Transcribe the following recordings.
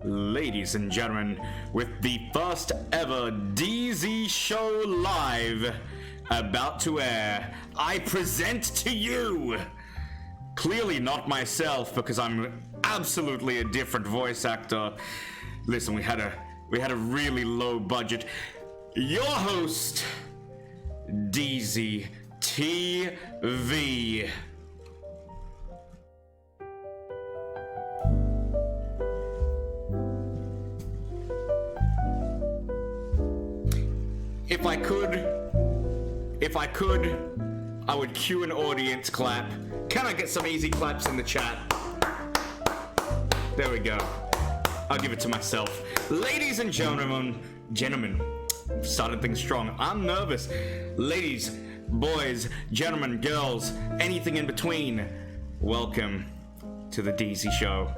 Ladies and gentlemen, with the first ever DeeZie Show live about to air, I present to you, clearly not myself because I'm absolutely a different voice actor. Listen, we had a really low budget. Your host, DeeZie TV. If I could, I would cue an audience clap. Can I get some easy claps in the chat? There we go. I'll give it to myself. Ladies and gentlemen, started things strong. I'm nervous. Ladies, boys, gentlemen, girls, anything in between, welcome to the DeeZie Show.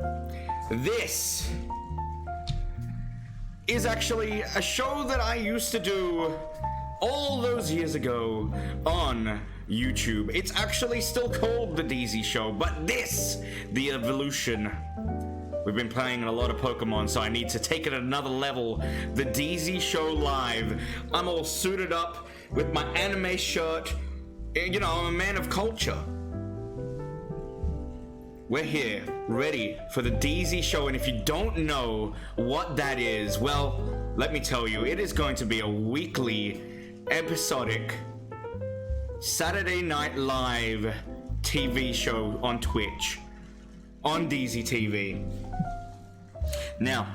This is actually a show that I used to do all those years ago on YouTube. It's actually still called the DeeZie Show, but this, the evolution. We've been playing a lot of Pokemon, so I need to take it another level. The DeeZie Show live. I'm all suited up with my anime shirt. You know, I'm a man of culture. We're here, ready for the DeeZie Show, and if you don't know what that is, well, let me tell you, it is going to be a weekly, episodic, Saturday Night Live TV show on Twitch, on DeeZie TV. Now,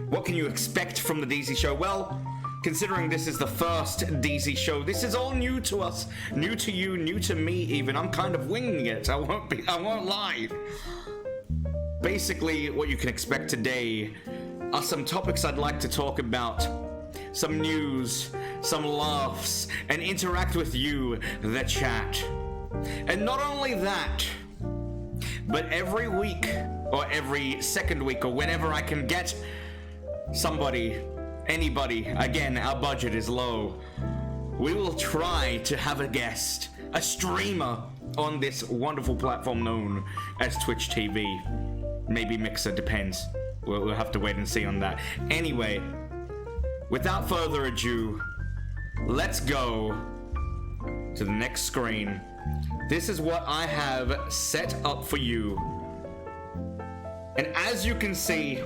what can you expect from the DeeZie Show? Well, considering this is the first DeeZie Show, this is all new to us, new to you, new to me even. I'm kind of winging it, I won't lie. Basically, what you can expect today are some topics I'd like to talk about, some news, some laughs, and interact with you, the chat. And not only that, but every week, or every second week, or whenever I can get somebody, anybody, again, our budget is low, we will try to have a guest, a streamer, on this wonderful platform known as Twitch TV. Maybe Mixer, depends. We'll have to wait and see on that. Anyway, without further ado, let's go to the next screen. This is what I have set up for you. And as you can see,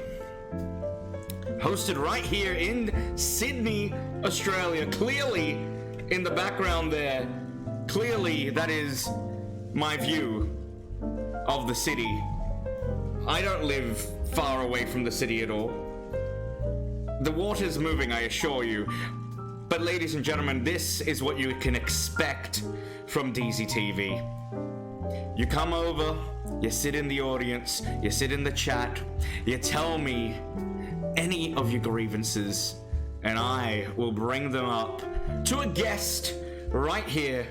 hosted right here in Sydney, Australia. Clearly, in the background there, clearly that is my view of the city. I don't live far away from the city at all. The water's moving, I assure you. But ladies and gentlemen, this is what you can expect from DeeZie TV. You come over, you sit in the audience, you sit in the chat, you tell me any of your grievances, and I will bring them up to a guest right here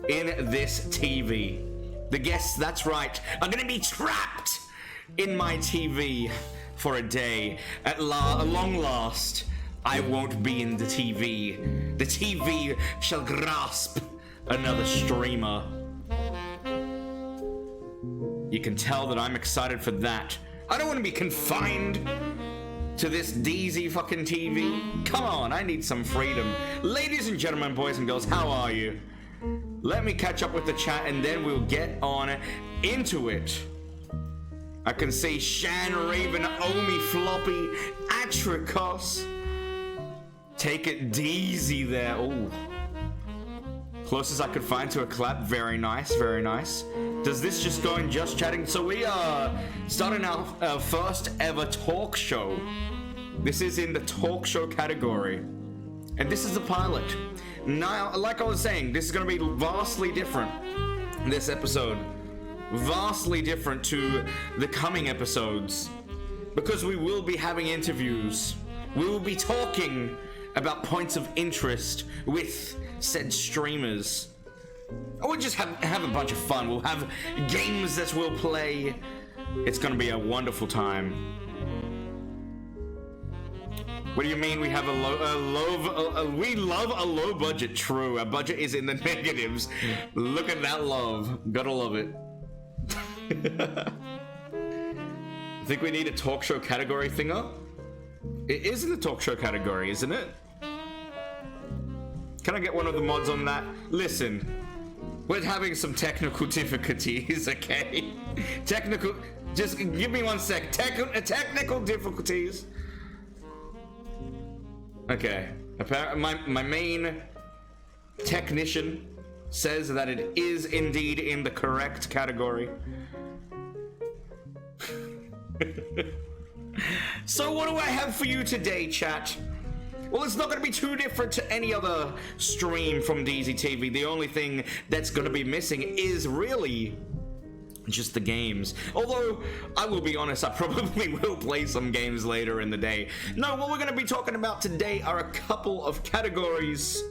in this TV. The guests, that's right, are gonna be trapped in my TV for a day. At long last, I won't be in the TV. The TV shall grasp another streamer. You can tell that I'm excited for that. I don't want to be confined to this DeeZie fucking TV. Come on, I need some freedom. Ladies and gentlemen, boys and girls, how are you? Let me catch up with the chat and then we'll get on into it. I can see Shan, Raven, Omi, Floppy, Atricos. Take it DeeZie there. Oh, closest I could find to a clap. Very nice, very nice. Does this just go in just chatting? So we are starting our first ever talk show. This is in the talk show category, and this is the pilot. Now, like I was saying, this is going to be vastly different. This episode, vastly different to the coming episodes, because we will be having interviews. We will be talking about points of interest with said streamers. We'll just have a bunch of fun. We'll have games that we'll play. It's gonna be a wonderful time. What do you mean we have we love a low budget? True, our budget is in the negatives. Look at that love. Gotta love it. Think we need a talk show category thinger? It is in the talk show category, isn't it? Can I get one of the mods on that? Listen, we're having some technical difficulties, okay? Just give me 1 sec. Technical difficulties. Okay. Apparently, my main technician says that it is indeed in the correct category. So what do I have for you today, chat? Well, it's not going to be too different to any other stream from DeeZie TV. The only thing that's going to be missing is really just the games. Although, I will be honest, I probably will play some games later in the day. No, what we're going to be talking about today are a couple of categories,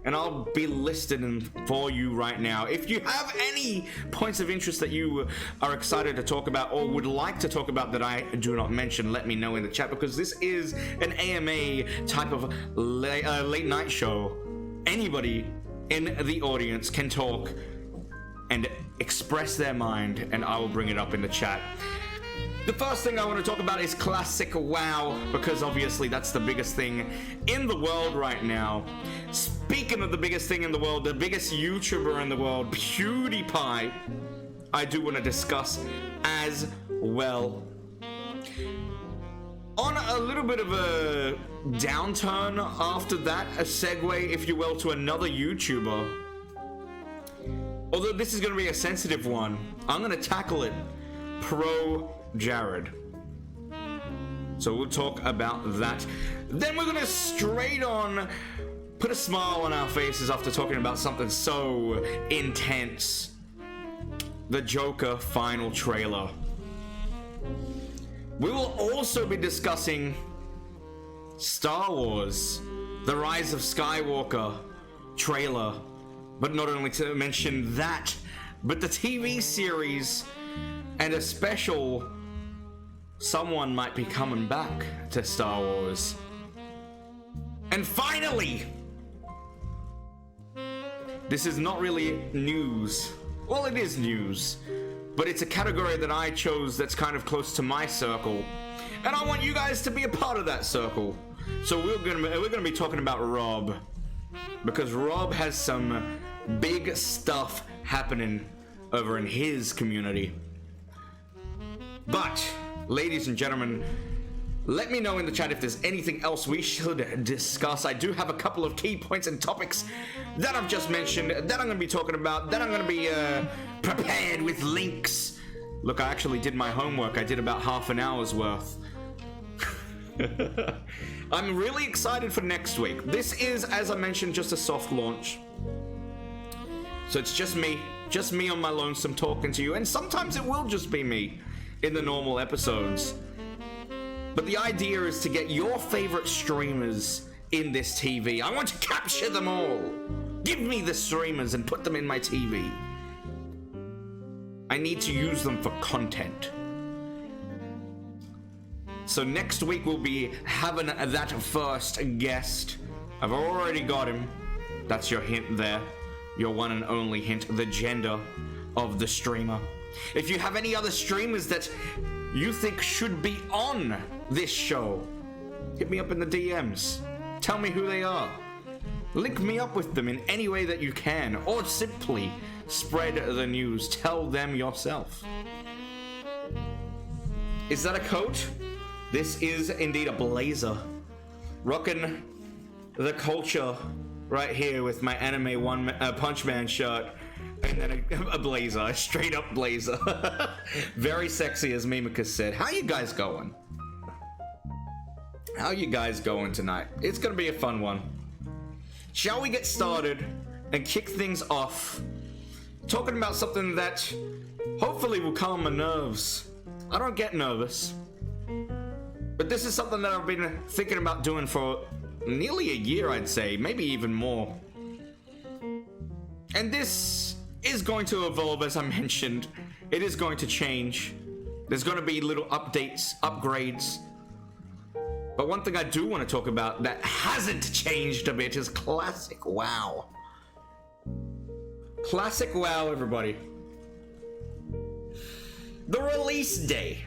and I'll be listing them for you right now. If you have any points of interest that you are excited to talk about or would like to talk about that I do not mention, let me know in the chat, because this is an AMA type of late night show. Anybody in the audience can talk and express their mind, and I will bring it up in the chat. The first thing I want to talk about is Classic WoW, because obviously that's the biggest thing in the world right now. Speaking of the biggest thing in the world, the biggest YouTuber in the world, PewDiePie, I do want to discuss as well. On a little bit of a downturn after that, a segue, if you will, to another YouTuber. Although this is going to be a sensitive one, I'm going to tackle it. ProJared. So we'll talk about that. Then we're gonna straight on put a smile on our faces after talking about something so intense. The Joker final trailer. We will also be discussing Star Wars, The Rise of Skywalker trailer. But not only to mention that, but the TV series and a special someone might be coming back to Star Wars. And finally, this is not really news. Well, it is news, but it's a category that I chose that's kind of close to my circle, and I want you guys to be a part of that circle. So we're gonna be talking about Rob, because Rob has some big stuff happening over in his community. But, ladies and gentlemen, let me know in the chat if there's anything else we should discuss. I do have a couple of key points and topics that I've just mentioned, that I'm going to be talking about, that I'm going to be prepared with links. Look, I actually did my homework. I did about half an hour's worth. I'm really excited for next week. This is, as I mentioned, just a soft launch. So it's just me on my lonesome talking to you, and sometimes it will just be me in the normal episodes. But the idea is to get your favorite streamers in this TV. I want to capture them all. Give me the streamers and put them in my TV. I need to use them for content. So next week we'll be having that first guest. I've already got him. That's your hint there. Your one and only hint, the gender of the streamer. If you have any other streamers that you think should be on this show, hit me up in the DMs. Tell me who they are. Link me up with them in any way that you can, or simply spread the news. Tell them yourself. Is that a coat? This is indeed a blazer. Rocking the culture right here with my anime Punch Man shirt. And then a blazer, a straight up blazer. Very sexy, as Mimika said. How you guys going? How you guys going tonight? It's gonna be a fun one. Shall we get started and kick things off talking about something that hopefully will calm my nerves. I don't get nervous, but this is something that I've been thinking about doing for nearly a year, I'd say, maybe even more. And this is going to evolve, as I mentioned. It is going to change. There's going to be little updates, upgrades. But one thing I do want to talk about that hasn't changed a bit is Classic WoW. Classic WoW, everybody. The release day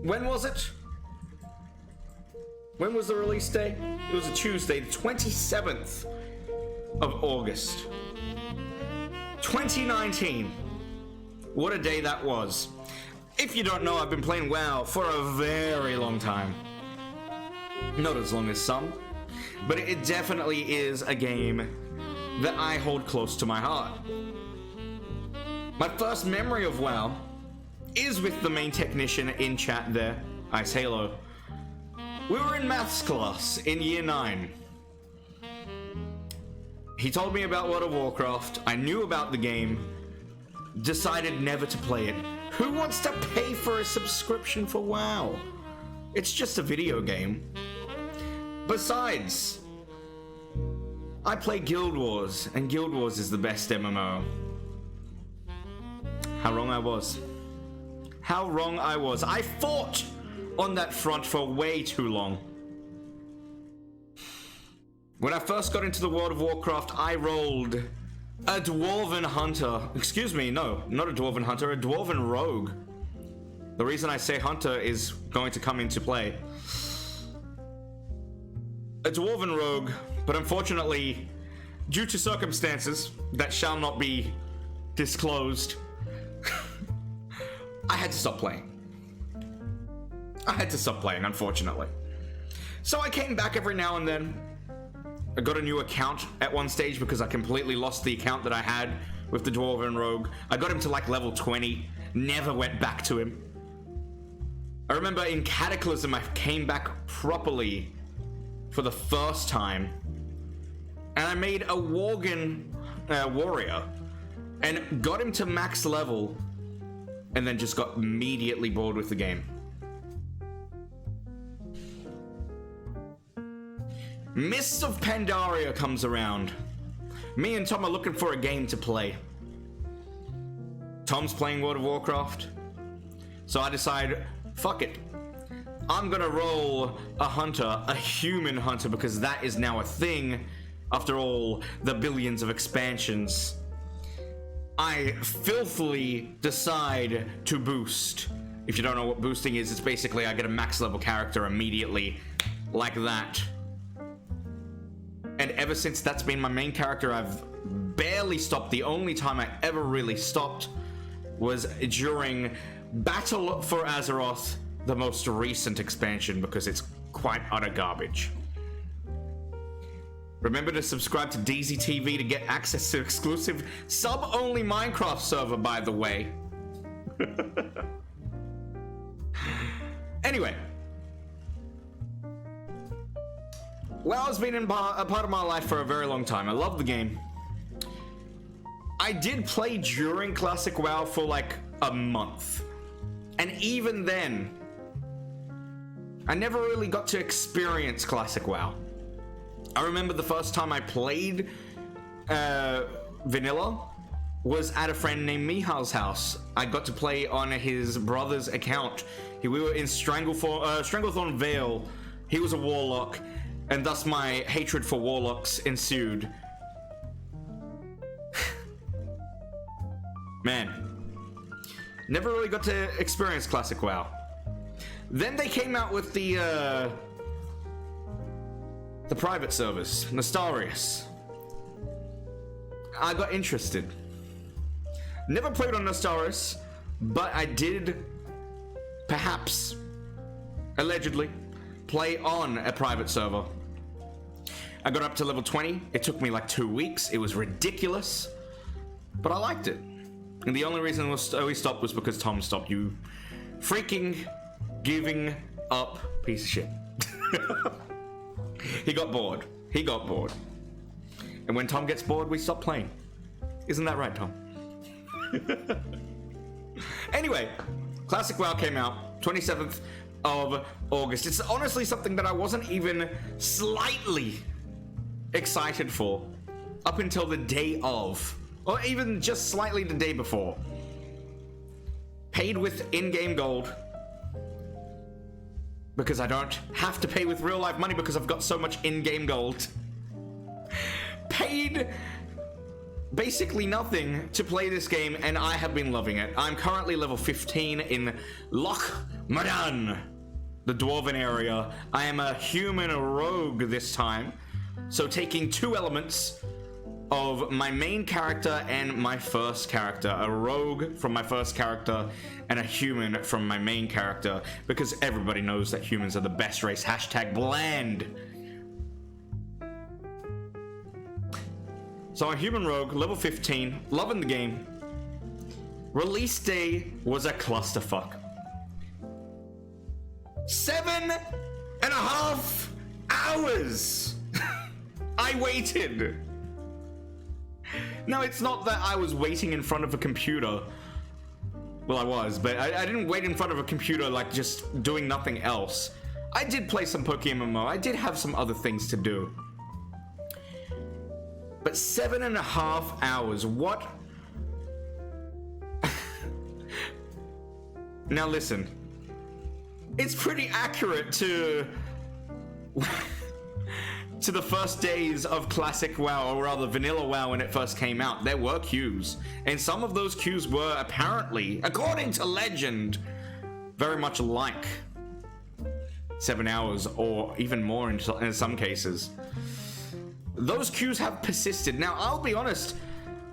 When was it? When was the release day? It was a Tuesday, the 27th of August. 2019. What a day that was. If you don't know, I've been playing WoW for a very long time. Not as long as some, but it definitely is a game that I hold close to my heart. My first memory of WoW is with the main technician in chat there, Ice Halo. We were in maths class in year 9. He told me about World of Warcraft. I knew about the game. Decided never to play it. Who wants to pay for a subscription for WoW? It's just a video game. Besides, I play Guild Wars, and Guild Wars is the best MMO. How wrong I was. How wrong I was. I fought on that front for way too long. When I first got into the World of Warcraft, I rolled a Dwarven Hunter. Excuse me, no, not a Dwarven Hunter, a Dwarven Rogue. The reason I say Hunter is going to come into play. A Dwarven Rogue, but unfortunately, due to circumstances that shall not be disclosed, I had to stop playing. Unfortunately. So I came back every now and then. I got a new account at one stage because I completely lost the account that I had with the Dwarven Rogue. I got him to like level 20, never went back to him. I remember in Cataclysm I came back properly for the first time, and I made a Worgen warrior and got him to max level, and then just got immediately bored with the game. Mists of Pandaria comes around. Me and Tom are looking for a game to play. Tom's playing World of Warcraft, so I decide, fuck it. I'm gonna roll a hunter, a human hunter, because that is now a thing after all the billions of expansions. I filthily decide to boost. If you don't know what boosting is, it's basically I get a max level character immediately, like that. And ever since that's been my main character, I've barely stopped. The only time I ever really stopped was during Battle for Azeroth, the most recent expansion, because it's quite utter garbage. Remember to subscribe to DeeZie TV to get access to exclusive sub-only Minecraft server, by the way. Anyway. WoW's been a part of my life for a very long time. I love the game. I did play during Classic WoW for like a month. And even then, I never really got to experience Classic WoW. I remember the first time I played Vanilla was at a friend named Mihal's house. I got to play on his brother's account. We were in Stranglethorn Vale. He was a warlock, and thus my hatred for warlocks ensued. Man, never really got to experience Classic WoW. Then they came out with the private service, Nostarius. I got interested. Never played on Nostarius, but I did, perhaps, allegedly, play on a private server. I got up to level 20. It took me like 2 weeks. It was ridiculous, but I liked it. And the only reason we stopped was because Tom stopped. You freaking giving up piece of shit. He got bored. And when Tom gets bored, we stop playing. Isn't that right, Tom? Anyway, Classic WoW came out 27th of August. It's honestly something that I wasn't even slightly excited for up until the day of, or even just slightly the day before. Paid with in-game gold, because I don't have to pay with real life money because I've got so much in-game gold. Paid basically nothing to play this game, and I have been loving it. I'm currently level 15 in Loch Madan, the Dwarven area. I am a human rogue this time, so taking two elements of my main character and my first character. A rogue from my first character and a human from my main character, because everybody knows that humans are the best race. Hashtag bland. So a human rogue, level 15, loving the game. Release day was a clusterfuck. 7.5 hours I waited. Now, it's not that I was waiting in front of a computer. Well, I was, but I didn't wait in front of a computer like just doing nothing else. I did play some Pokemon. I did have some other things to do. But 7.5 hours, what? Now listen, it's pretty accurate to the first days of Classic WoW, or rather Vanilla WoW when it first came out. There were queues, and some of those queues were apparently, according to legend, very much like 7 hours or even more in some cases. Those queues have persisted. Now, I'll be honest,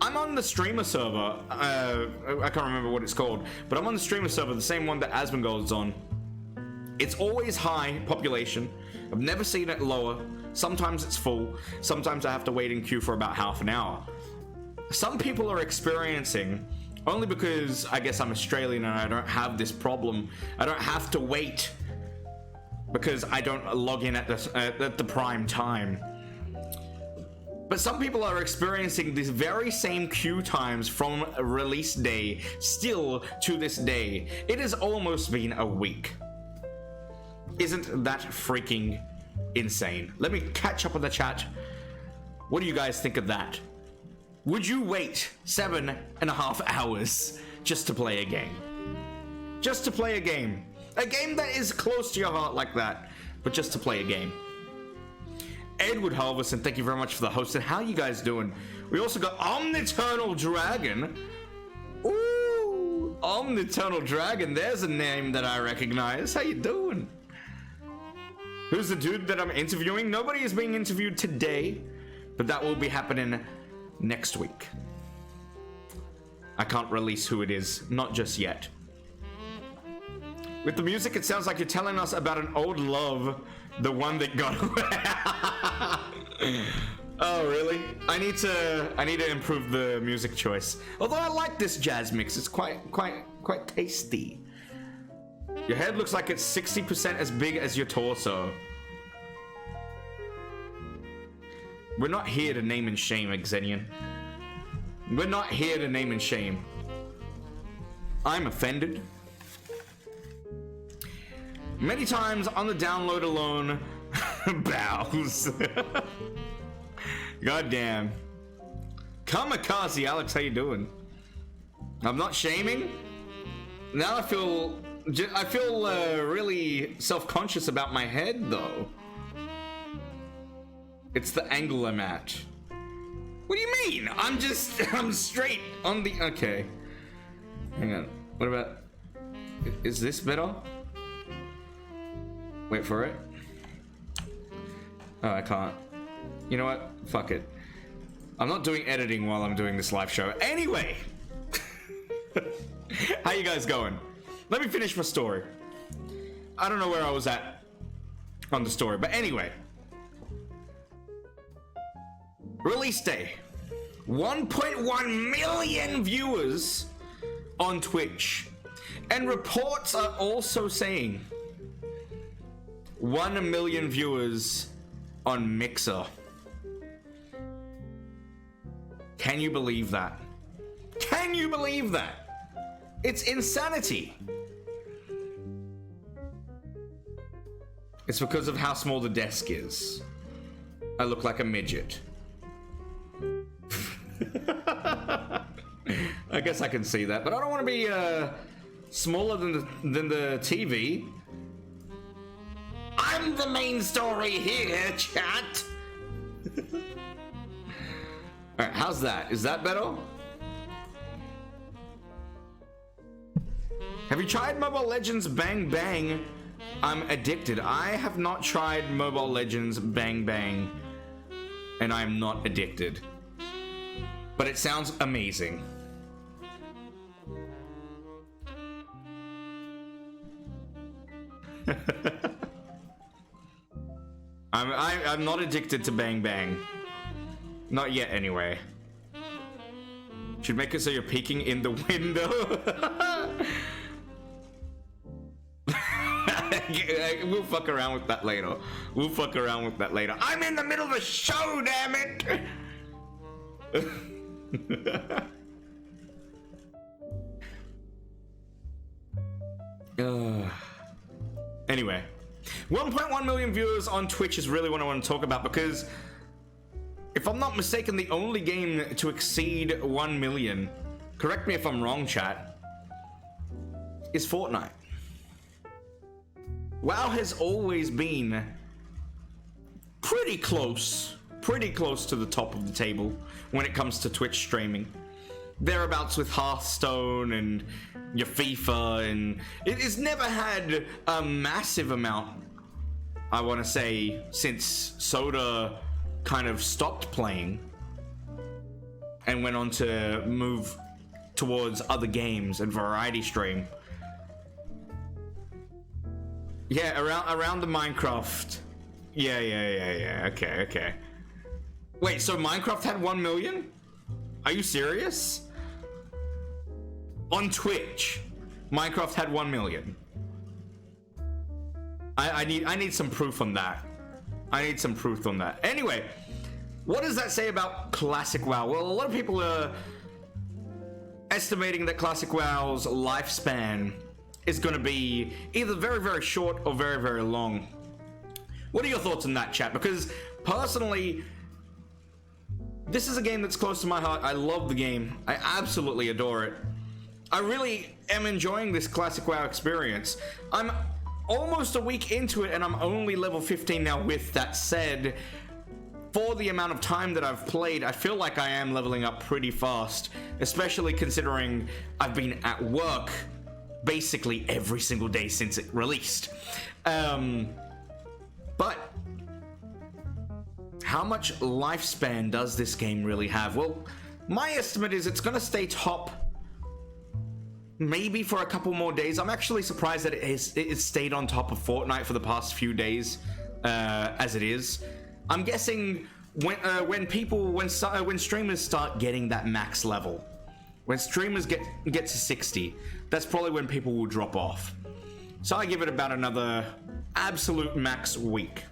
I'm on the streamer server. I can't remember what it's called, but I'm on the streamer server, the same one that Asmongold's on. It's always high population. I've never seen it lower. Sometimes it's full. Sometimes I have to wait in queue for about half an hour. Some people are experiencing, only because I guess I'm Australian and I don't have this problem, I don't have to wait because I don't log in at the prime time. But some people are experiencing these very same queue times from release day still to this day. It has almost been a week. Isn't that freaking insane? Let me catch up on the chat. What do you guys think of that? Would you wait 7.5 hours just to play a game? Just to play a game. A game that is close to your heart like that, but just to play a game. Edward Halverson, thank you very much for the host. And how you guys doing? We also got Omniternal Dragon. Ooh, Omniternal Dragon. There's a name that I recognize. How you doing? Who's the dude that I'm interviewing? Nobody is being interviewed today, but that will be happening next week. I can't release who it is, not just yet. With the music, it sounds like you're telling us about an old love, the one that got away. Oh, really? I need to improve the music choice. Although I like this jazz mix, it's quite tasty. Your head looks like it's 60% as big as your torso. We're not here to name and shame, Xenian. We're not here to name and shame. I'm offended. Many times on the download alone, bows. Goddamn. Kamikaze, Alex, how you doing? I'm not shaming. Now I feel really self-conscious about my head, though. It's the angle I'm at. What do you mean? I'm straight on the... Okay. Hang on. What about... Is this better? Wait for it. Oh, I can't. You know what? Fuck it. I'm not doing editing while I'm doing this live show. Anyway! How you guys going? Let me finish my story. I don't know where I was at on the story, but anyway. Release day. 1.1 million viewers on Twitch. And reports are also saying 1 million viewers on Mixer. Can you believe that? Can you believe that? It's insanity. It's because of how small the desk is. I look like a midget. I guess I can see that, but I don't want to be smaller than the TV. I'm the main story here, chat. Alright, how's that? Is that better? Have you tried Mobile Legends Bang Bang? I'm addicted. I have not tried Mobile Legends Bang Bang, and I am not addicted. But it sounds amazing. I'm not addicted to Bang Bang. Not yet, anyway. Should make it so you're peeking in the window. We'll fuck around with that later. We'll fuck around with that later. I'm in the middle of a show, damn it! Anyway, 1.1 million viewers on Twitch is really what I want to talk about, because if I'm not mistaken, the only game to exceed 1 million, correct me if I'm wrong, chat, is Fortnite. WoW has always been pretty close to the top of the table when it comes to Twitch streaming. Thereabouts with Hearthstone and your FIFA, and it's never had a massive amount, I want to say, since Soda kind of stopped playing and went on to move towards other games and variety stream. Yeah, around the Minecraft. Yeah. Okay. Wait, so Minecraft had 1 million? Are you serious? On Twitch, Minecraft had 1 million. I need some proof on that. Anyway, what does that say about Classic WoW? Well, a lot of people are estimating that Classic WoW's lifespan is going to be either very, very short or very, very long. What are your thoughts on that, chat? Because personally, this is a game that's close to my heart. I love the game. I absolutely adore it. I really am enjoying this Classic WoW experience. I'm almost a week into it and I'm only level 15 now. With that said, for the amount of time that I've played, I feel like I am leveling up pretty fast, especially considering I've been at work basically every single day since it released. But how much lifespan does this game really have? Well, my estimate is it's gonna stay top maybe for a couple more days. I'm actually surprised that it stayed on top of Fortnite for the past few days, as it is. I'm guessing when streamers start getting that max level, when streamers get to 60, that's probably when people will drop off. So I give it about another absolute max week.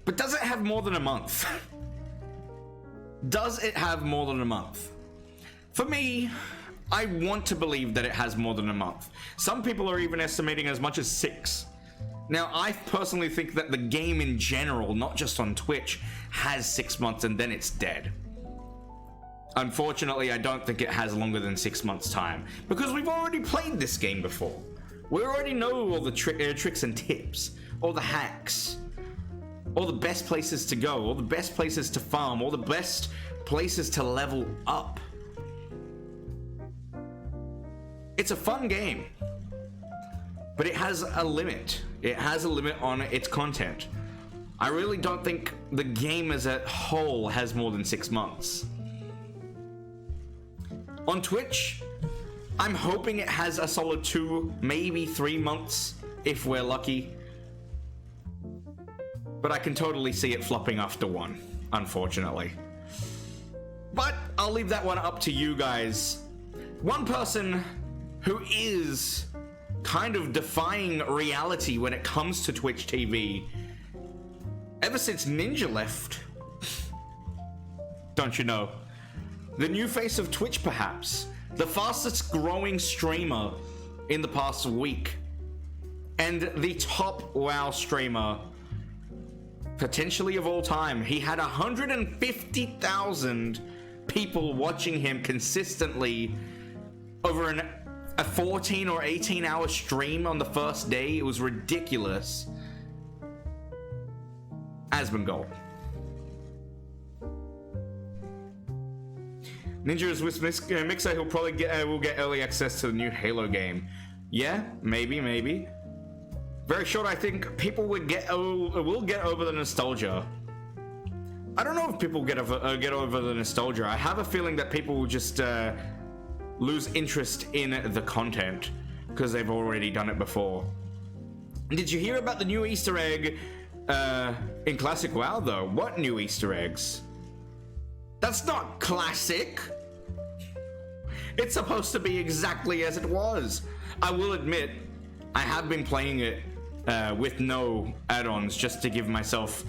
But does it have more than a month? Does it have more than a month? For me, I want to believe that it has more than a month. Some people are even estimating as much as 6. Now, I personally think that the game in general, not just on Twitch, has 6 months and then it's dead. Unfortunately, I don't think it has longer than 6 months' time, because we've already played this game before. We already know all the tricks and tips, all the hacks, all the best places to go, all the best places to farm, all the best places to level up. It's a fun game, but it has a limit. It has a limit on its content. I really don't think the game as a whole has more than 6 months. On Twitch, I'm hoping it has a solid 2, maybe 3 months, if we're lucky. But I can totally see it flopping after 1, unfortunately. But I'll leave that one up to you guys. One person who is kind of defying reality when it comes to Twitch TV, ever since Ninja left, don't you know? The new face of Twitch, perhaps. The fastest growing streamer in the past week. And the top WoW streamer, potentially of all time. He had 150,000 people watching him consistently over a 14 or 18 hour stream on the first day. It was ridiculous. Asmongold. Ninja's with Mixer, he'll probably will get early access to the new Halo game. Yeah, maybe. Very short, I think people will get over the nostalgia. I don't know if people get over the nostalgia. I have a feeling that people will just lose interest in the content because they've already done it before. Did you hear about the new Easter egg in Classic WoW though? What new Easter eggs? That's not classic. It's supposed to be exactly as it was. I will admit, I have been playing it with no add-ons just to give myself.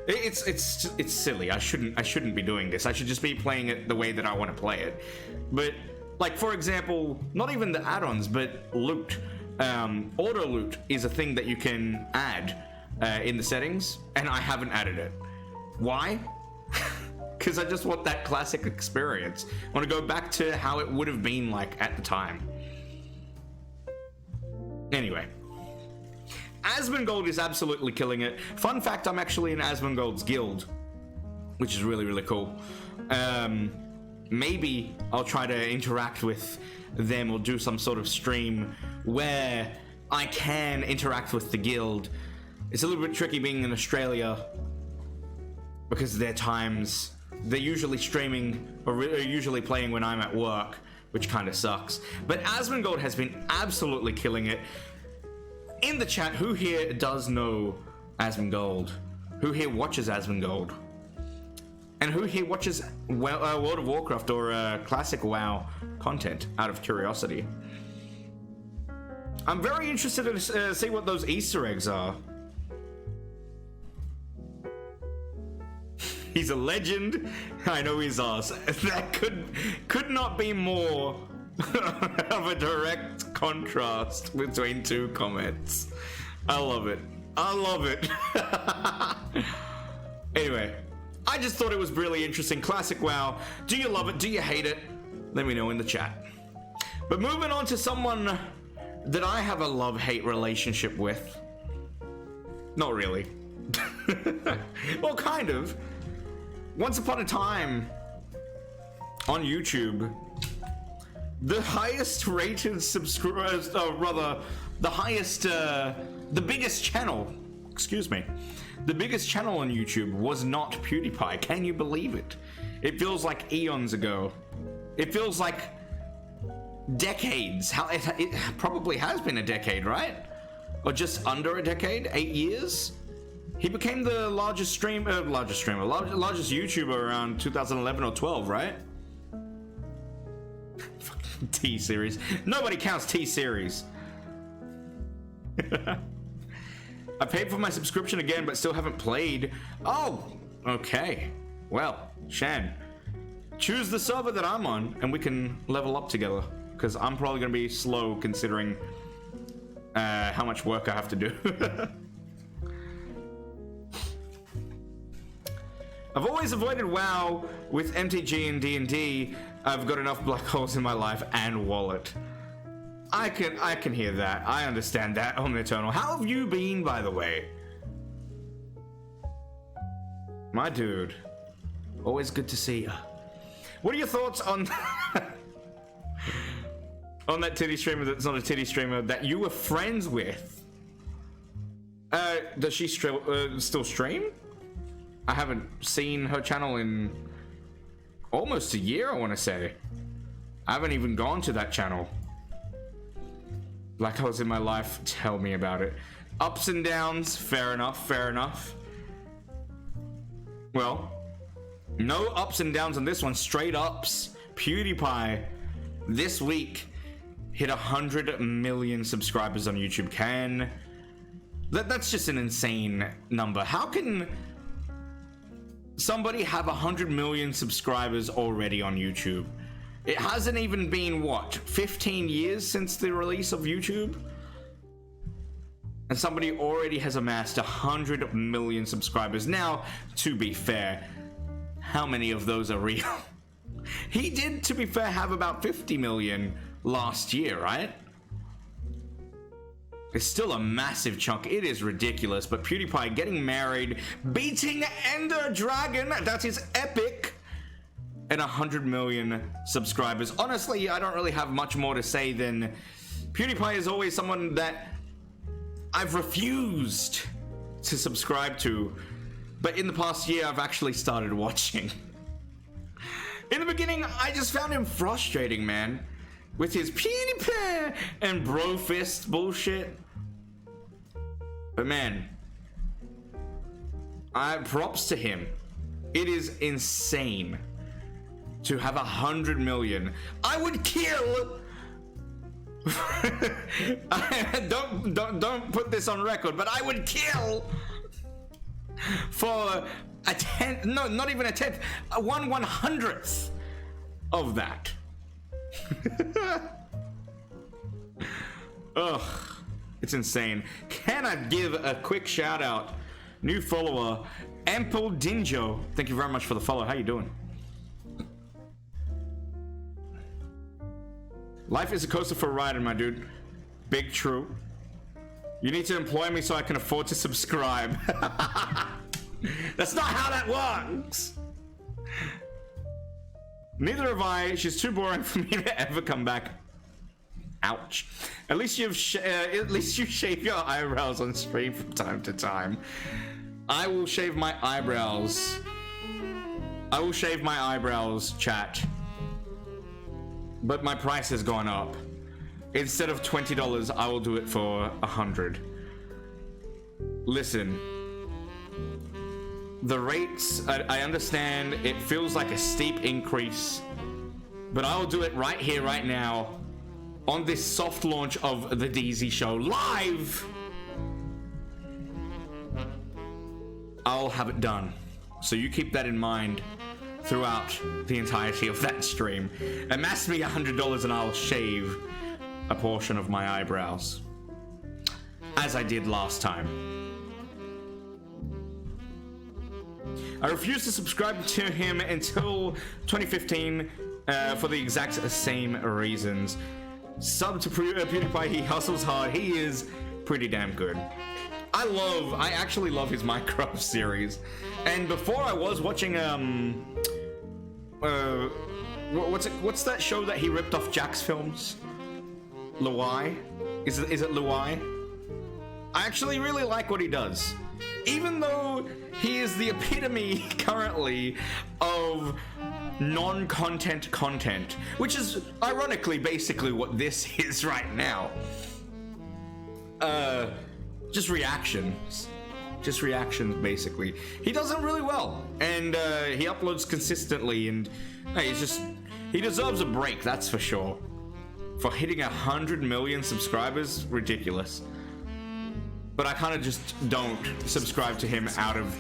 It's silly. I shouldn't be doing this. I should just be playing it the way that I want to play it. But like for example, not even the add-ons, but loot. Auto loot is a thing that you can add in the settings, and I haven't added it. Why? Because I just want that classic experience. I want to go back to how it would have been like at the time. Anyway, Asmongold is absolutely killing it. Fun fact, I'm actually in Asmongold's guild, which is really, really cool. Maybe I'll try to interact with them or do some sort of stream where I can interact with the guild. It's a little bit tricky being in Australia because their times, they're usually streaming or usually playing when I'm at work, which kind of sucks. But Asmongold has been absolutely killing it. In the chat, who here does know Asmongold? Who here watches Asmongold? And who here watches World of Warcraft or Classic WoW content out of curiosity? I'm very interested to see what those Easter eggs are. He's a legend. I know he's us. That could not be more of a direct contrast between two comments. I love it. I love it. Anyway, I just thought it was really interesting. Classic WoW. Do you love it? Do you hate it? Let me know in the chat. But moving on to someone that I have a love-hate relationship with. Not really. Well, kind of. Once upon a time, on YouTube, the highest rated subscribers, the biggest channel, the biggest channel on YouTube was not PewDiePie. Can you believe it? It feels like eons ago. It feels like decades. It probably has been a decade, right? Or just under a decade, 8 years? He became the largest YouTuber around 2011 or 12, right? Fucking T-Series. Nobody counts T-Series. I paid for my subscription again, but still haven't played. Oh, okay. Well, Shan, choose the server that I'm on, and we can level up together. Because I'm probably going to be slow considering how much work I have to do. I've always avoided WoW with MTG and D&D. I've got enough black holes in my life and wallet. I can hear that. I understand that, Omniternal. How have you been, by the way? My dude. Always good to see you. What are your thoughts on on that titty streamer that's not a titty streamer that you were friends with? Does she still stream? I haven't seen her channel in almost a year, I want to say. I haven't even gone to that channel. Black holes in my life, tell me about it. Ups and downs, fair enough, fair enough. Well, no ups and downs on this one, straight ups. PewDiePie, this week, hit 100 million subscribers on YouTube. That's just an insane number. How can somebody have 100 million subscribers already on YouTube? It hasn't even been, what, 15 years since the release of YouTube? And somebody already has amassed 100 million subscribers. Now, to be fair, how many of those are real? He did, to be fair, have about 50 million last year, right? It's still a massive chunk. It is ridiculous. But PewDiePie getting married, beating Ender Dragon, that is epic. and 100 million subscribers. Honestly, I don't really have much more to say than PewDiePie is always someone that I've refused to subscribe to, but in the past year I've actually started watching. In the beginning, I just found him frustrating, man, with his PewDiePie and bro fist bullshit. But man, props to him. It is insane to have 100 million. I would kill. don't put this on record, but I would kill for a tenth. No, not even a tenth. A 1/100th of that. Ugh, it's insane. Can I give a quick shout out? New follower, Ample Dinjo. Thank you very much for the follow. How you doing? Life is a coaster for a rider, my dude. Big true. You need to employ me so I can afford to subscribe. That's not how that works. Neither have I. She's too boring for me to ever come back. Ouch. At least you shave your eyebrows on stream from time to time. I will shave my eyebrows. I will shave my eyebrows, chat. But my price has gone up. Instead of $20, I will do it for 100. Listen. The rates, I understand it feels like a steep increase, but I will do it right here, right now, on this soft launch of the DeeZie Show live. I'll have it done. So you keep that in mind throughout the entirety of that stream. Amass me $100 and I'll shave a portion of my eyebrows, as I did last time. I refused to subscribe to him until 2015 for the exact same reasons. Sub to PewDiePie, he hustles hard. He is pretty damn good. I actually love his Minecraft series. And before I was watching what's that show that he ripped off Jack's films? Luai? Is it Luai? I actually really like what he does. Even though he is the epitome currently of non-content content, which is ironically basically what this is right now. Just reactions basically. He does it really well, and he uploads consistently, and hey, he deserves a break, that's for sure. For hitting 100 million subscribers, ridiculous. But I kind of just don't subscribe to him out of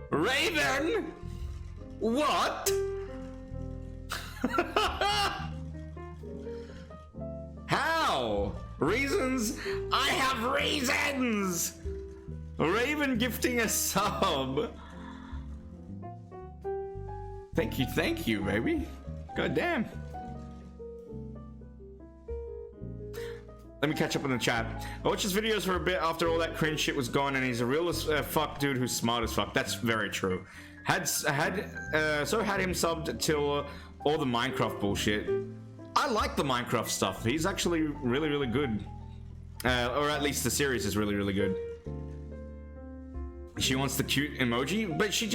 Raven. What? How? Reasons? I have reasons! Raven gifting a sub. Thank you, baby. God damn. Let me catch up in the chat. I watched his videos for a bit after all that cringe shit was gone, and he's a real fuck dude who's smart as fuck. That's very true. Had him subbed till all the Minecraft bullshit. I like the Minecraft stuff. He's actually really, really good. Or at least the series is really, really good. She wants the cute emoji, but she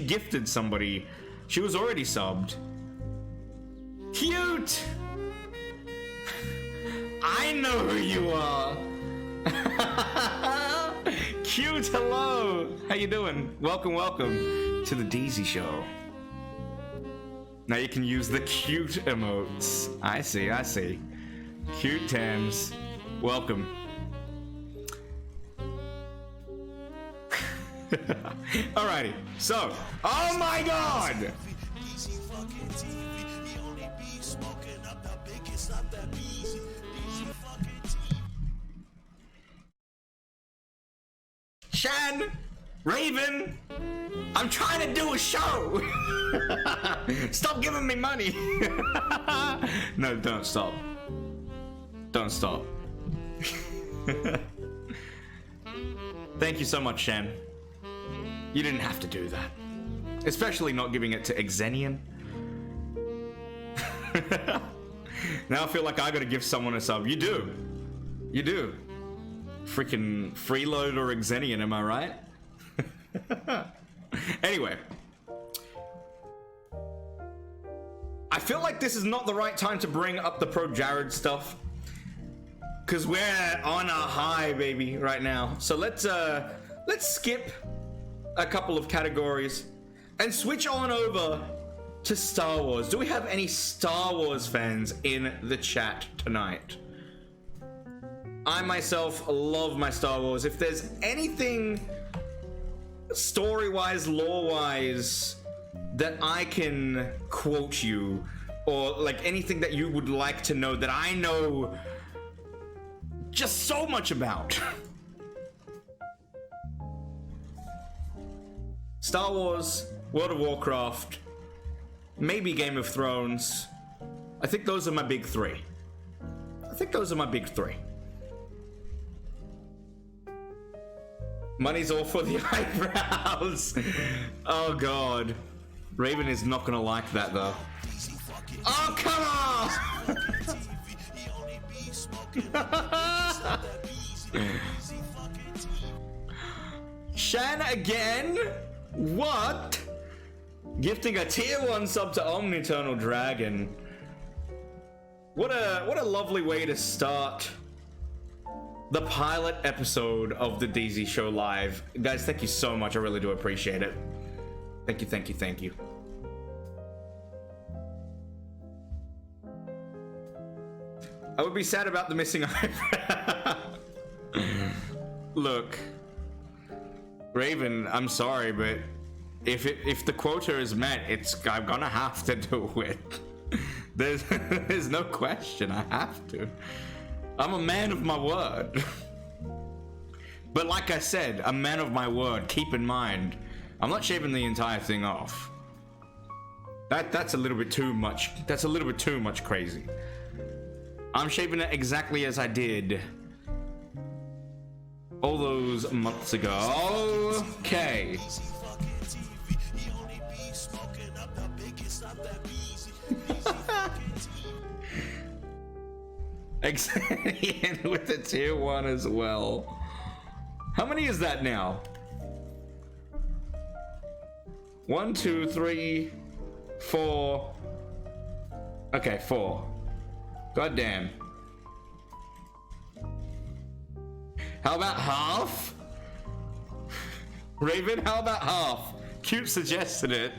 gifted somebody. She was already subbed. Cute! I know who you are! Cute, hello! How you doing? Welcome to the DeeZie Show. Now you can use the cute emotes. I see. Cute Tams. Welcome. Alrighty, so, oh my god! Shan, Raven, I'm trying to do a show. Stop giving me money. No, don't stop. Don't stop. Thank you so much, Shan. You didn't have to do that. Especially not giving it to Xenian. Now I feel like I gotta give someone a sub. You do. You do. Freaking Freeload or Xenian, am I right? Anyway. I feel like this is not the right time to bring up the ProJared stuff. Cause we're on a high, baby, right now. So let's skip a couple of categories and switch on over to Star Wars. Do we have any Star Wars fans in the chat tonight? I myself love my Star Wars. If there's anything story-wise, lore-wise that I can quote you, or like anything that you would like to know that I know just so much about. Star Wars, World of Warcraft, maybe Game of Thrones. I think those are my big three. Money's all for the eyebrows. Oh god. Raven is not gonna like that though. Oh, come on! Shan again? What? Gifting a tier 1 sub to Omniternal Dragon. What a lovely way to start the pilot episode of the DeeZie Show live. Guys, thank you so much. I really do appreciate it. Thank you, thank you, thank you. I would be sad about the missing eyebrow. Look, Raven, I'm sorry, but if the quota is met, I'm gonna have to do it. There's no question. I have to. I'm a man of my word. But like I said, a man of my word. Keep in mind, I'm not shaving the entire thing off. That's a little bit too much. That's a little bit too much crazy. I'm shaving it exactly as I did all those months ago. Okay. Xenian with the tier 1 as well. How many is that now? 1, 2, 3, 4. Okay, 4. God damn. How about half? Raven, how about half? Cute suggested it.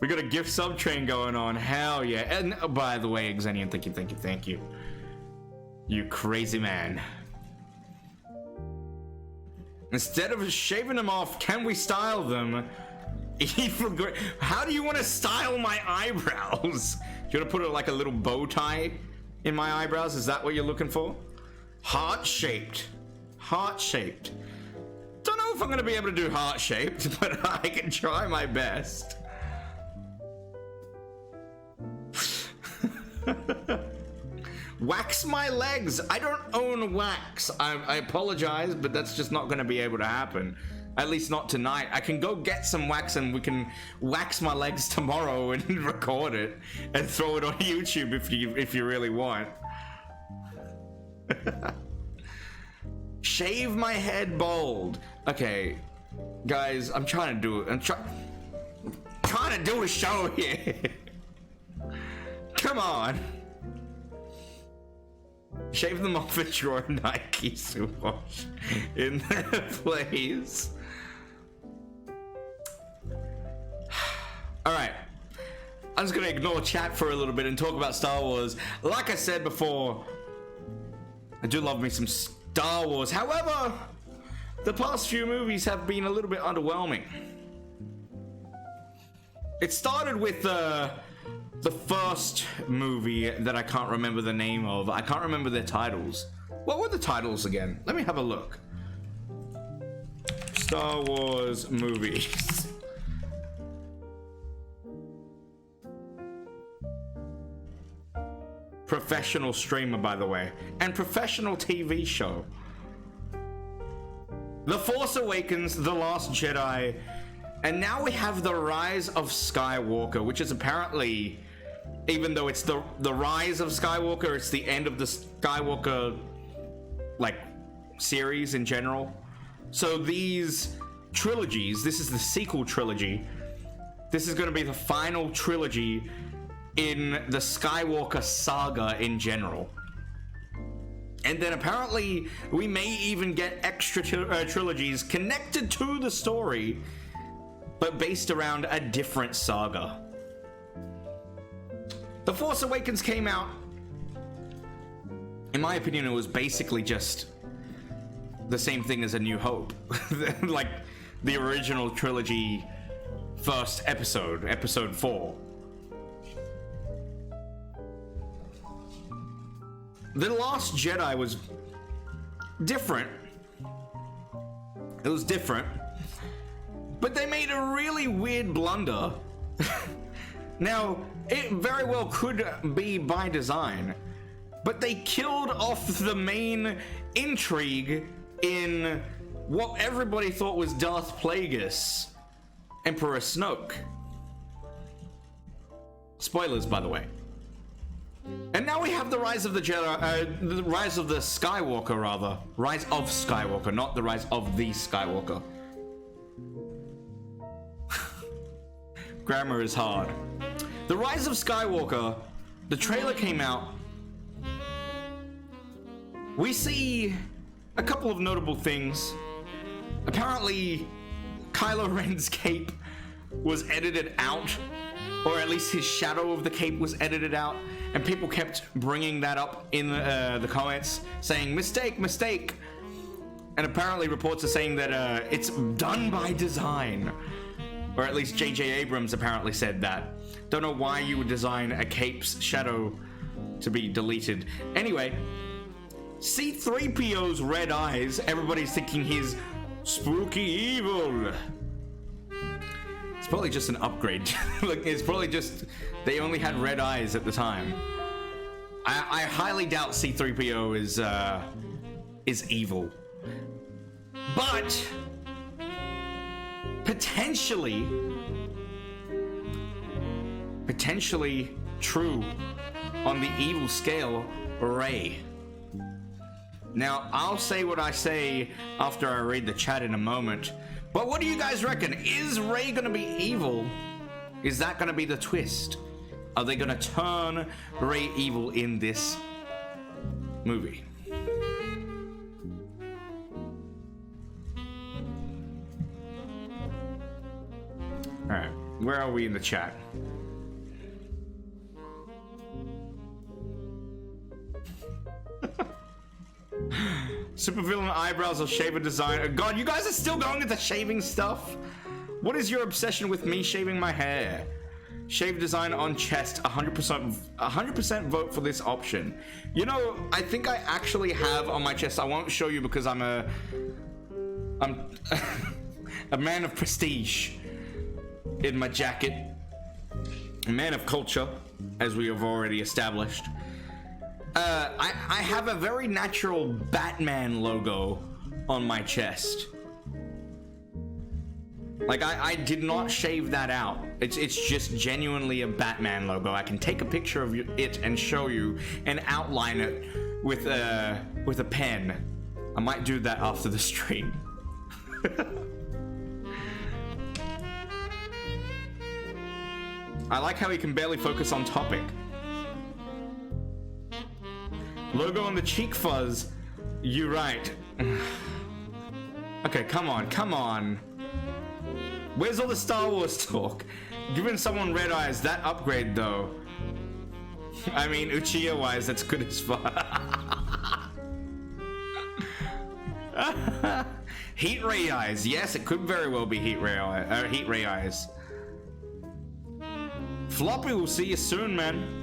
We got a gift sub train going on. Hell yeah. And by the way, Xenian, thank you, thank you, thank you. You crazy man. Instead of shaving them off, can we style them? Evil great. How do you want to style my eyebrows? You want to put like a little bow tie in my eyebrows? Is that what you're looking for? Heart-shaped. Heart-shaped. Don't know if I'm going to be able to do heart-shaped, but I can try my best. Wax my legs. I don't own wax. I apologize, but that's just not going to be able to happen. At least not tonight. I can go get some wax and we can wax my legs tomorrow and record it and throw it on YouTube if you really want. Shave my head bald. Okay, guys, I'm trying to do it. I'm trying to do a show here. Come on. Shave them off and draw a Nike wash in their place. Alright. I'm just gonna ignore chat for a little bit and talk about Star Wars. Like I said before, I do love me some Star Wars. However, the past few movies have been a little bit underwhelming. It started with the first movie that I can't remember the name of. I can't remember their titles. What were the titles again? Let me have a look. Star Wars movies. Professional streamer, by the way. And professional TV show. The Force Awakens, The Last Jedi, and now we have The Rise of Skywalker, which is apparently, even though it's the Rise of Skywalker, it's the end of the Skywalker, like, series in general. So these trilogies, this is the sequel trilogy, this is going to be the final trilogy in the Skywalker saga in general. And then apparently we may even get extra trilogies connected to the story, but based around a different saga. The Force Awakens came out. In my opinion, it was basically just the same thing as A New Hope. Like the original trilogy first episode, episode 4. The Last Jedi was different. It was different. But they made a really weird blunder. Now, it very well could be by design, but they killed off the main intrigue in what everybody thought was Darth Plagueis, Emperor Snoke. Spoilers, by the way. And now we have the Rise of the Jedi, the Rise of the Skywalker, rather. Rise of Skywalker, not the Rise of the Skywalker. Grammar is hard. The Rise of Skywalker, the trailer came out. We see a couple of notable things. Apparently, Kylo Ren's cape was edited out, or at least his shadow of the cape was edited out, and people kept bringing that up in the comments, saying, mistake, mistake. And apparently reports are saying that it's done by design. Or at least J.J. Abrams apparently said that. Don't know why you would design a cape's shadow to be deleted. Anyway, C-3PO's red eyes, everybody's thinking he's spooky evil. It's probably just an upgrade. Like, it's probably just they only had red eyes at the time. I highly doubt C-3PO is evil, but potentially true on the evil scale. Rey. Now, I'll say what I say after I read the chat in a moment. But what do you guys reckon? Is Rey gonna be evil? Is that gonna be the twist? Are they gonna turn Rey evil in this movie? Alright, where are we in the chat? Supervillain eyebrows or shaver design. God, you guys are still going into shaving stuff? What is your obsession with me shaving my hair? Shave design on chest, 100% vote for this option. You know, I think I actually have on my chest. I won't show you because I'm a man of prestige in my jacket. A man of culture, as we have already established. I have a very natural Batman logo on my chest. Like, I did not shave that out. It's just genuinely a Batman logo. I can take a picture of it and show you and outline it with a pen. I might do that after the stream. I like how he can barely focus on topic. Logo on the cheek fuzz. You're right. Okay, come on. Where's all the Star Wars talk? Giving someone red eyes, that upgrade though. I mean, Uchiha wise, that's good as fuck. Heat ray eyes. Yes, it could very well be heat ray eyes. Floppy, we'll see you soon, man.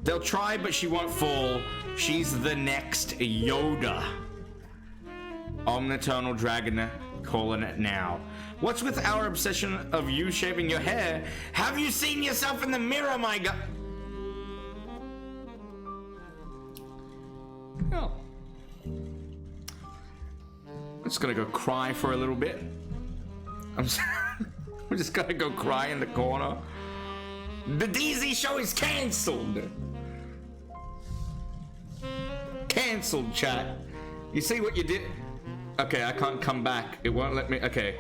They'll try, but she won't fall. She's the next Yoda. Omniternal Dragon, calling it now. What's with our obsession of you shaving your hair? Have you seen yourself in the mirror, my god? Oh. just gonna go cry for a little bit. I'm just gonna go cry in the corner. The DeeZie Show is cancelled. Cancelled, chat. You see what you did? Okay, I can't come back. It won't let me. Okay.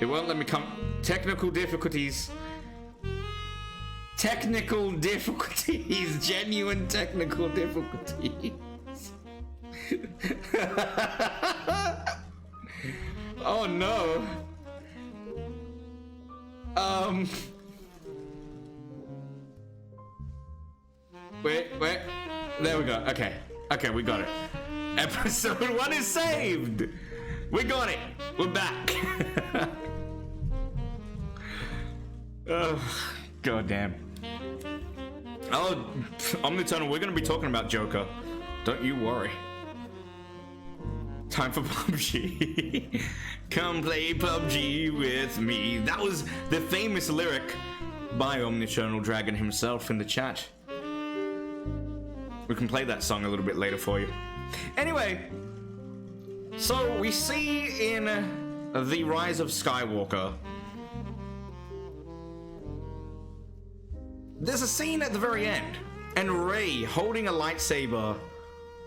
It won't let me come. Technical difficulties. Technical difficulties. Genuine technical difficulties. Oh no. Wait. There we go. Okay, we got it. Episode 1 is saved. We got it. We're back. Oh, goddamn. Oh, Omniturnal, we're gonna be talking about Joker. Don't you worry. Time for PUBG. Come play PUBG with me. That was the famous lyric by Omniturnal Dragon himself in the chat. We can play that song a little bit later for you. Anyway, so we see in The Rise of Skywalker, there's a scene at the very end, and Rey holding a lightsaber,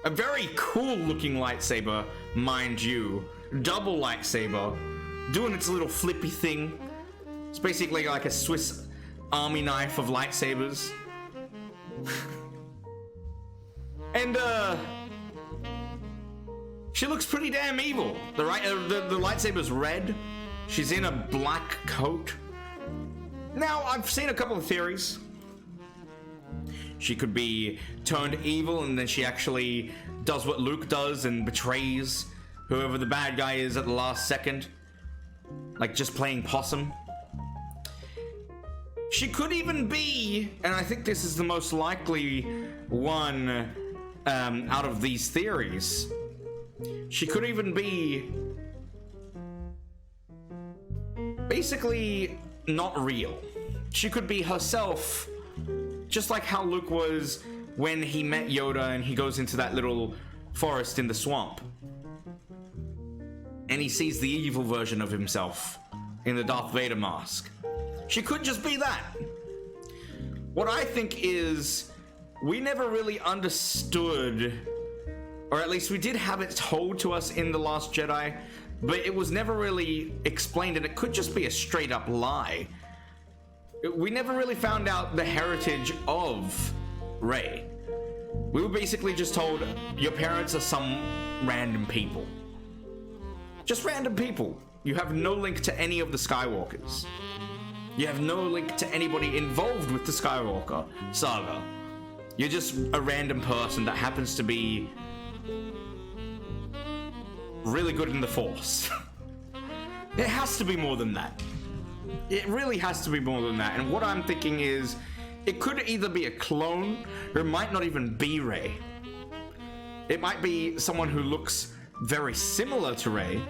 a very cool looking lightsaber, mind you, double lightsaber, doing its little flippy thing. It's basically like a Swiss army knife of lightsabers. And she looks pretty damn evil. The lightsaber's red. She's in a black coat. Now, I've seen a couple of theories. She could be turned evil and then she actually does what Luke does and betrays whoever the bad guy is at the last second. Like just playing possum. She could even be, and I think this is the most likely one out of these theories, she could even be basically not real. She could be herself, just like how Luke was when he met Yoda and he goes into that little forest in the swamp. And he sees the evil version of himself in the Darth Vader mask. She could just be that. What I think is, we never really understood, or at least we did have it told to us in The Last Jedi, but it was never really explained, and it could just be a straight up lie. We never really found out the heritage of Rey. We were basically just told, your parents are some random people. Just random people. You have no link to any of the Skywalkers. You have no link to anybody involved with the Skywalker saga. You're just a random person that happens to be really good in the Force. It has to be more than that. It really has to be more than that. And what I'm thinking is, it could either be a clone, or it might not even be Rey. It might be someone who looks very similar to Rey,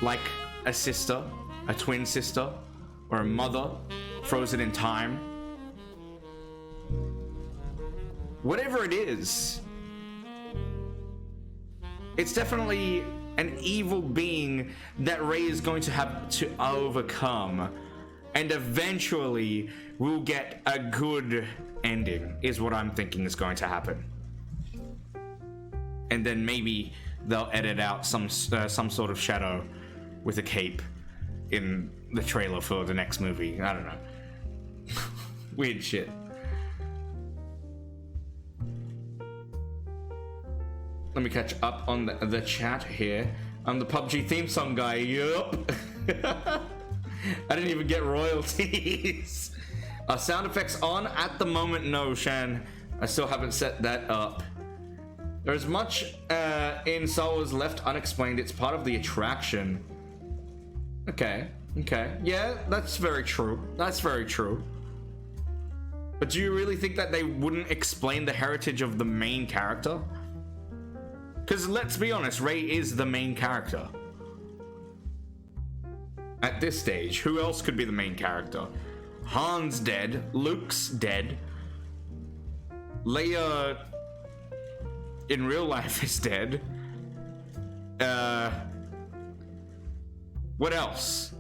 like a sister, a twin sister, or a mother frozen in time. Whatever it is, it's definitely an evil being that Rey is going to have to overcome, and eventually we'll get a good ending, is what I'm thinking is going to happen. And then maybe they'll edit out some sort of shadow with a cape in the trailer for the next movie. I don't know. Weird shit. Let me catch up on the chat here. I'm the PUBG theme song guy. Yup. I didn't even get royalties. Sound effects on? At the moment, no, Shan. I still haven't set that up. There's much in Star Wars left unexplained. It's part of the attraction. Okay. Yeah, that's very true. That's very true. But do you really think that they wouldn't explain the heritage of the main character? Because let's be honest, Rey is the main character. At this stage, who else could be the main character? Han's dead. Luke's dead. Leia in real life is dead. What else?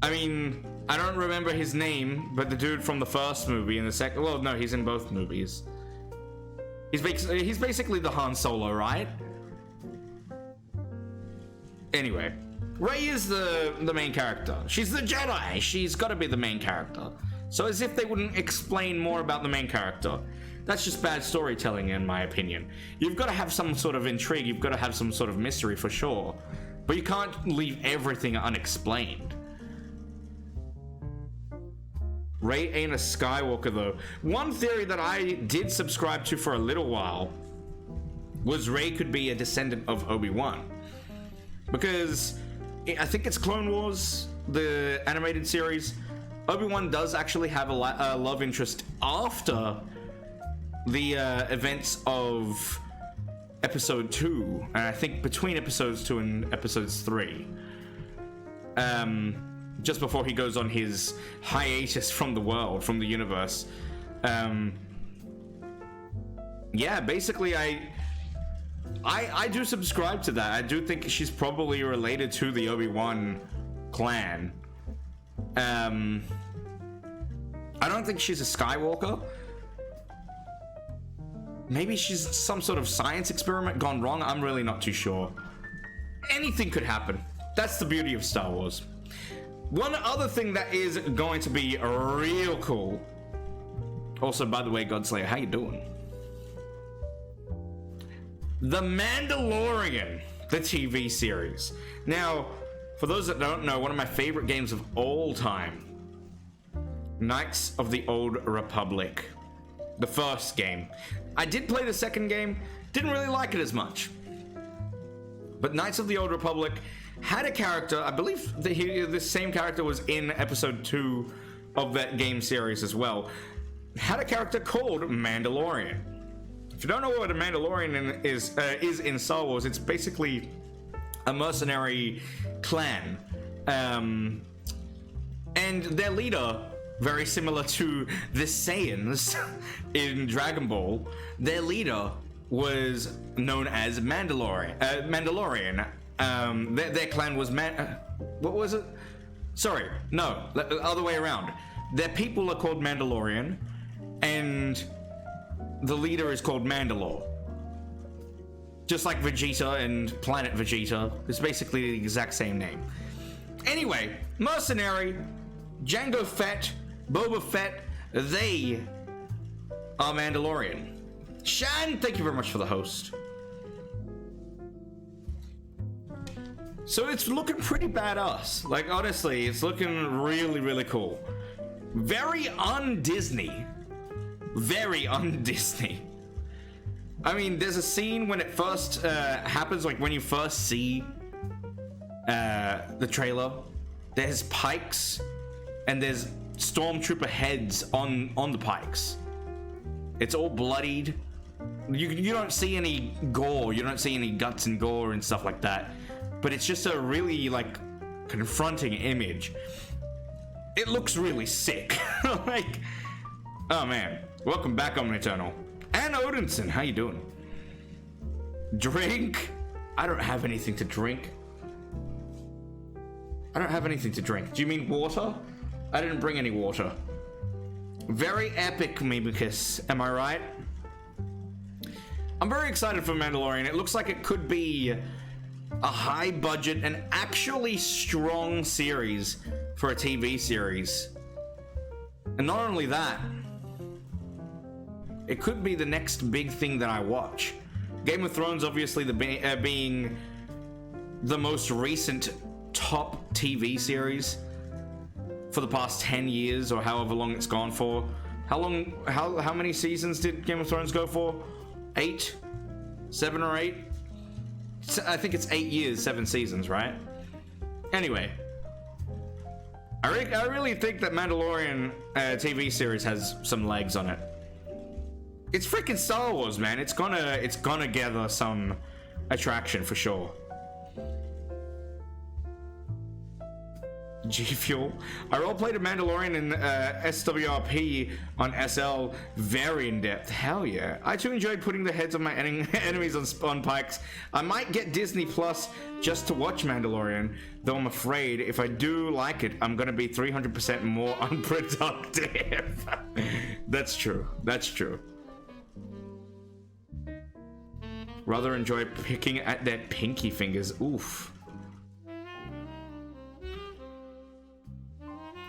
I mean, I don't remember his name, but the dude from the first movie and the second... Well, no, he's in both movies. He's basically the Han Solo, right? Anyway, Rey is the main character. She's the Jedi. She's got to be the main character. So as if they wouldn't explain more about the main character. That's just bad storytelling, in my opinion. You've got to have some sort of intrigue. You've got to have some sort of mystery for sure. But you can't leave everything unexplained. Rey ain't a Skywalker, though. One theory that I did subscribe to for a little while was Rey could be a descendant of Obi-Wan. Because I think it's Clone Wars, the animated series. Obi-Wan does actually have a love interest after the events of episode 2, and I think between episodes 2 and episodes 3, just before he goes on his hiatus from the world, from the universe. Yeah, basically I do subscribe to that. I do think she's probably related to the Obi-Wan clan. I don't think she's a Skywalker. Maybe she's some sort of science experiment gone wrong. I'm really not too sure. Anything could happen. That's the beauty of Star Wars. One other thing that is going to be real cool. Also, by the way, Godslayer, how you doing? The Mandalorian, the TV series. Now, for those that don't know, one of my favorite games of all time, Knights of the Old Republic. The first game. I did play the second game, didn't really like it as much. But Knights of the Old Republic had a character, I believe this same character was in episode 2 of that game series as well. Had a character called Mandalorian. If you don't know what a Mandalorian is in Star Wars, it's basically a mercenary clan. And their leader, very similar to the Saiyans in Dragon Ball, their leader was known as Mandalorian. Their clan was what was it? Sorry, no, the other way around. Their people are called Mandalorian, and the leader is called Mandalore. Just like Vegeta and Planet Vegeta, it's basically the exact same name. Anyway, mercenary, Jango Fett, Boba Fett, they are Mandalorian. Shan, thank you very much for the host. So it's looking pretty badass. Like, honestly, it's looking really, really cool. Very un-Disney. Very un-Disney. I mean, there's a scene when it first happens, like when you first see the trailer. There's pikes, and there's stormtrooper heads on the pikes. It's all bloodied. You don't see any gore. You don't see any guts and gore and stuff like that. But it's just a really, like, confronting image. It looks really sick. Like, oh man. Welcome back, Omniternal. And Odinson, how you doing? Drink? I don't have anything to drink. I don't have anything to drink. Do you mean water? I didn't bring any water. Very epic, Mimicus. Am I right? I'm very excited for Mandalorian. It looks like it could be a high budget and actually strong series for a TV series. And not only that, it could be the next big thing that I watch. Game of Thrones, obviously, being the most recent top TV series for the past 10 years or however long it's gone for. How many seasons did Game of Thrones go for? 8? 7 or 8? I think it's 8 years, 7 seasons, right? Anyway, I really think that Mandalorian TV series has some legs on it. It's freaking Star Wars, man. It's gonna gather some attraction for sure. G Fuel. I roleplayed a Mandalorian in SWRP on SL very in depth. Hell yeah. I too enjoyed putting the heads of my enemies on spawn pikes. I might get Disney Plus just to watch Mandalorian, though I'm afraid if I do like it, I'm gonna be 300% more unproductive. That's true. That's true. Rather enjoy picking at their pinky fingers. Oof.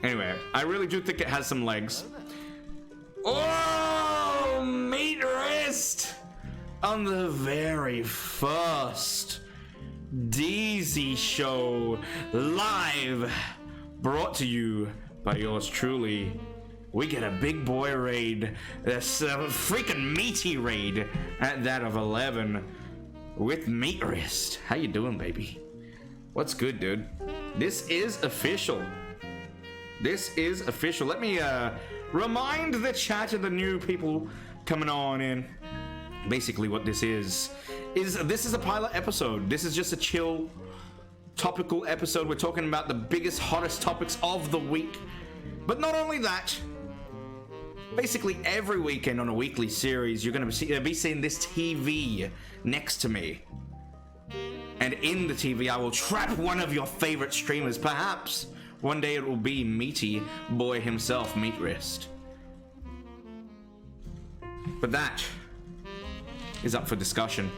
Anyway, I really do think it has some legs. Oh, meat wrist! On the very first DeeZie Show live, brought to you by yours truly. We get a big boy raid, this freaking meaty raid at that of 11 with meat wrist. How you doing, baby? What's good, dude? This is official. This is official. Let me remind the chat of the new people coming on in. Basically what this is a pilot episode. This is just a chill, topical episode. We're talking about the biggest, hottest topics of the week. But not only that, basically every weekend on a weekly series, you're going to be seeing this TV next to me. And in the TV, I will trap one of your favorite streamers, perhaps. One day it will be Meaty Boy himself, Meat Wrist. But that is up for discussion.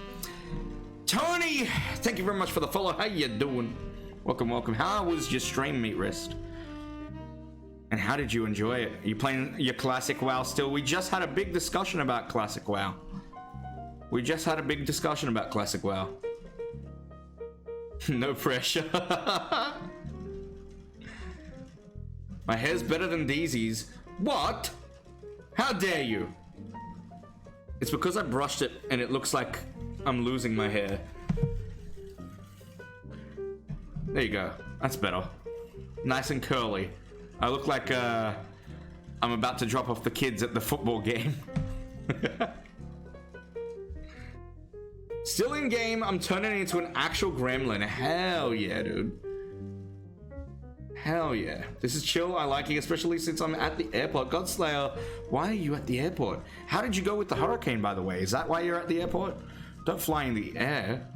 Tony, thank you very much for the follow. How you doing? Welcome, welcome. How was your stream, Meat Wrist? And how did you enjoy it? Are you playing your Classic WoW still? We just had a big discussion about Classic WoW. No pressure. My hair's better than DeeZie's. What? How dare you? It's because I brushed it and it looks like I'm losing my hair. There you go. That's better. Nice and curly. I look like I'm about to drop off the kids at the football game. Still in game, I'm turning into an actual gremlin. Hell yeah, dude. Hell yeah. This is chill. I like it, especially since I'm at the airport. Godslayer, why are you at the airport? How did you go with the hurricane, by the way? Is that why you're at the airport? Don't fly in the air.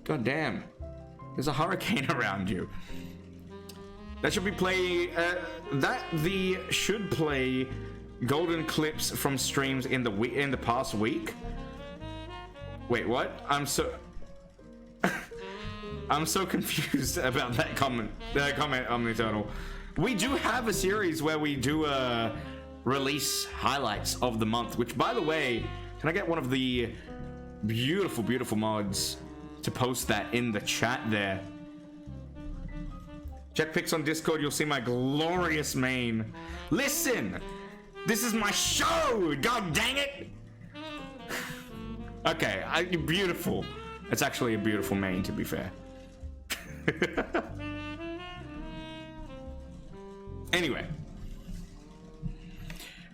God damn. There's a hurricane around you. That should be should play golden clips from streams in the past week. Wait, what? I'm so confused about that comment on the Eternal. We do have a series where we do release highlights of the month, which, by the way, can I get one of the beautiful, beautiful mods to post that in the chat there? Check pics on Discord, you'll see my glorious mane. Listen, this is my show, god dang it. Okay, beautiful. It's actually a beautiful mane, to be fair. Anyway,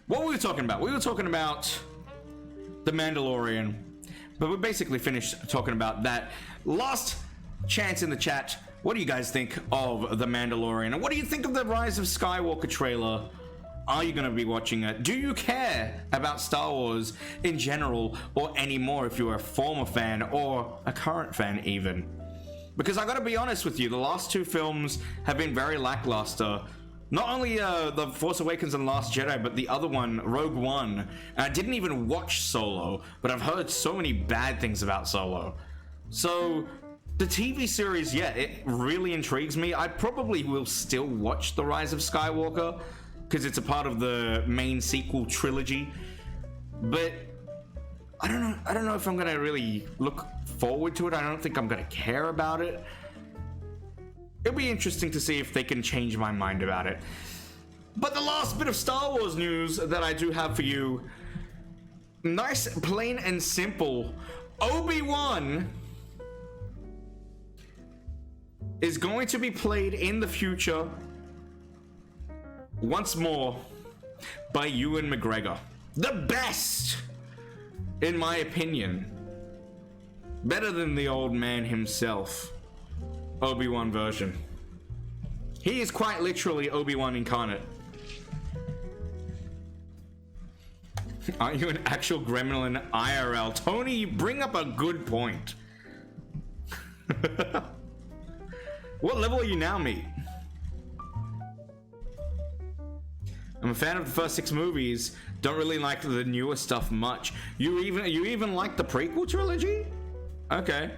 what were we talking about? We were talking about The Mandalorian, but we basically finished talking about that. Last chance in the chat. What do you guys think of The Mandalorian? And what do you think of the Rise of Skywalker trailer? Are you going to be watching it? Do you care about Star Wars in general or anymore if you're a former fan or a current fan even? Because I gotta be honest with you, the last two films have been very lackluster. Not only The Force Awakens and Last Jedi, but the other one, Rogue One. And I didn't even watch Solo, but I've heard so many bad things about Solo. So, the TV series, yeah, it really intrigues me. I probably will still watch The Rise of Skywalker, because it's a part of the main sequel trilogy. But I don't know if I'm gonna really look forward to it. I don't think I'm gonna care about it. It'll be interesting to see if they can change my mind about it. But the last bit of Star Wars news that I do have for you, nice, plain and simple. Obi-Wan is going to be played in the future once more by Ewan McGregor. The best, in my opinion. Better than the old man himself. Obi-Wan version. He is quite literally Obi-Wan incarnate. Aren't you an actual gremlin IRL? Tony, you bring up a good point. What level are you now, meat? I'm a fan of the first 6 movies. Don't really like the newer stuff much. You even like the prequel trilogy? Okay.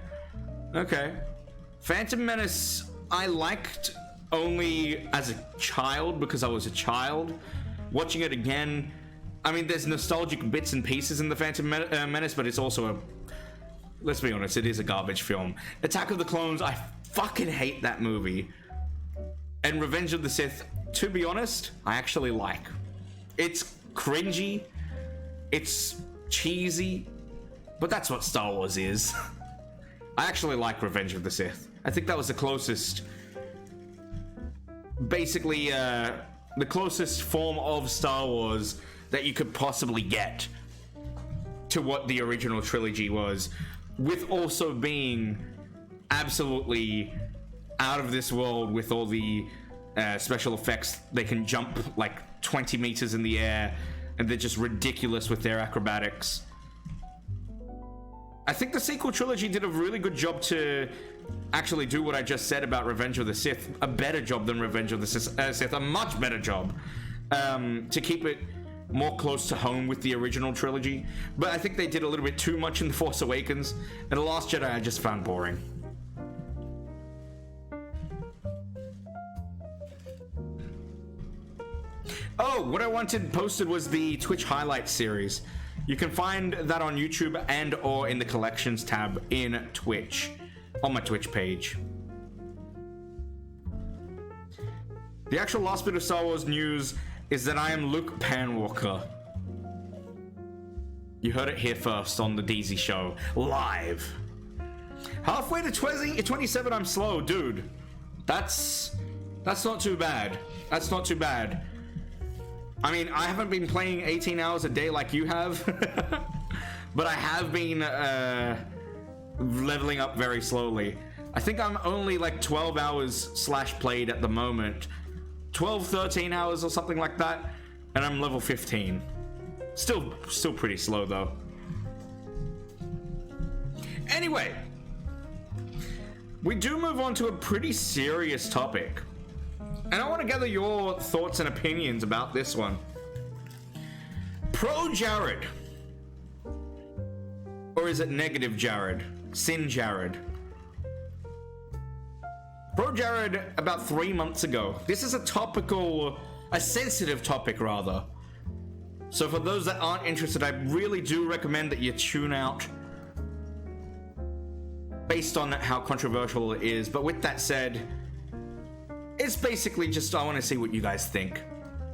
Phantom Menace I liked only as a child because I was a child. Watching it again, I mean, there's nostalgic bits and pieces in the Phantom Menace, but it's also let's be honest, it is a garbage film. Attack of the Clones, I fucking hate that movie. And Revenge of the Sith, to be honest, I actually like. It's cringy, it's cheesy, but that's what Star Wars is. I actually like Revenge of the Sith. I think that was the closest, basically, the closest form of Star Wars that you could possibly get to what the original trilogy was, with also being absolutely out of this world with all the special effects. They can jump like 20 meters in the air, and they're just ridiculous with their acrobatics. I think the sequel trilogy did a really good job to actually do what I just said about Revenge of the Sith. A better job than Revenge of the Sith, a much better job, to keep it more close to home with the original trilogy. But I think they did a little bit too much in The Force Awakens, and The Last Jedi I just found boring. Oh, what I wanted posted was the Twitch highlights series. You can find that on YouTube and or in the collections tab in Twitch, on my Twitch page. The actual last bit of Star Wars news is that I am Luke Panwalker. You heard it here first on the DeeZie Show, live. Halfway to 27, I'm slow, dude. That's not too bad. That's not too bad. I mean, I haven't been playing 18 hours a day like you have, but I have been leveling up very slowly. I think I'm only like 12 hours / played at the moment. 12, 13 hours or something like that, and I'm level 15. Still pretty slow though. Anyway, we do move on to a pretty serious topic. And I want to gather your thoughts and opinions about this one. ProJared. Or is it negative Jared? Sin Jared. ProJared about 3 months ago. This is a sensitive topic rather. So for those that aren't interested, I really do recommend that you tune out based on how controversial it is. But with that said, it's basically just, I want to see what you guys think.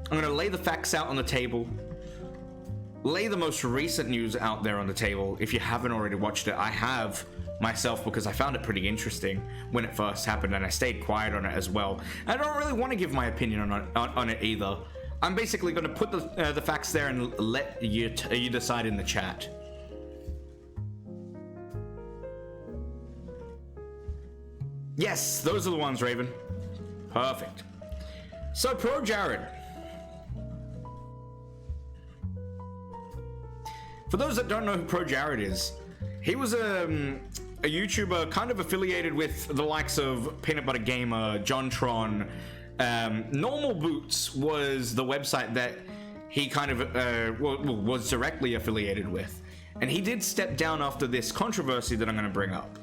I'm going to lay the facts out on the table. Lay the most recent news out there on the table. If you haven't already watched it, I have myself because I found it pretty interesting when it first happened, and I stayed quiet on it as well. I don't really want to give my opinion on it either. I'm basically going to put the facts there and let you decide in the chat. Yes, those are the ones, Raven. Perfect. So, ProJared. For those that don't know who ProJared is, he was a YouTuber kind of affiliated with the likes of Peanut Butter Gamer, JonTron. Normal Boots was the website that he kind of was directly affiliated with. And he did step down after this controversy that I'm going to bring up.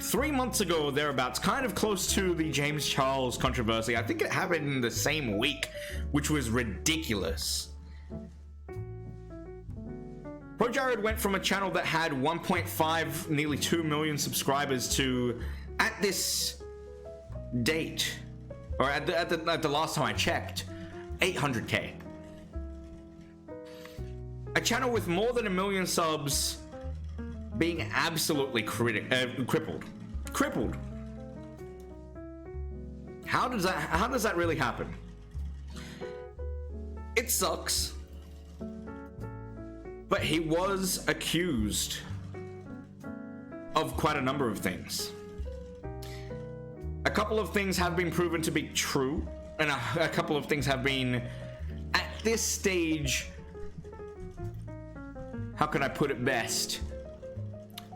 3 months ago or thereabouts, kind of close to the James Charles controversy. I think it happened in the same week, which was ridiculous. ProJared went from a channel that had 1.5, nearly 2 million subscribers to, at this date, or at the last time I checked, 800k. A channel with more than 1 million subs being absolutely crippled. How does that really happen? It sucks. But he was accused of quite a number of things. A couple of things have been proven to be true, and a couple of things have been, at this stage, how can I put it best?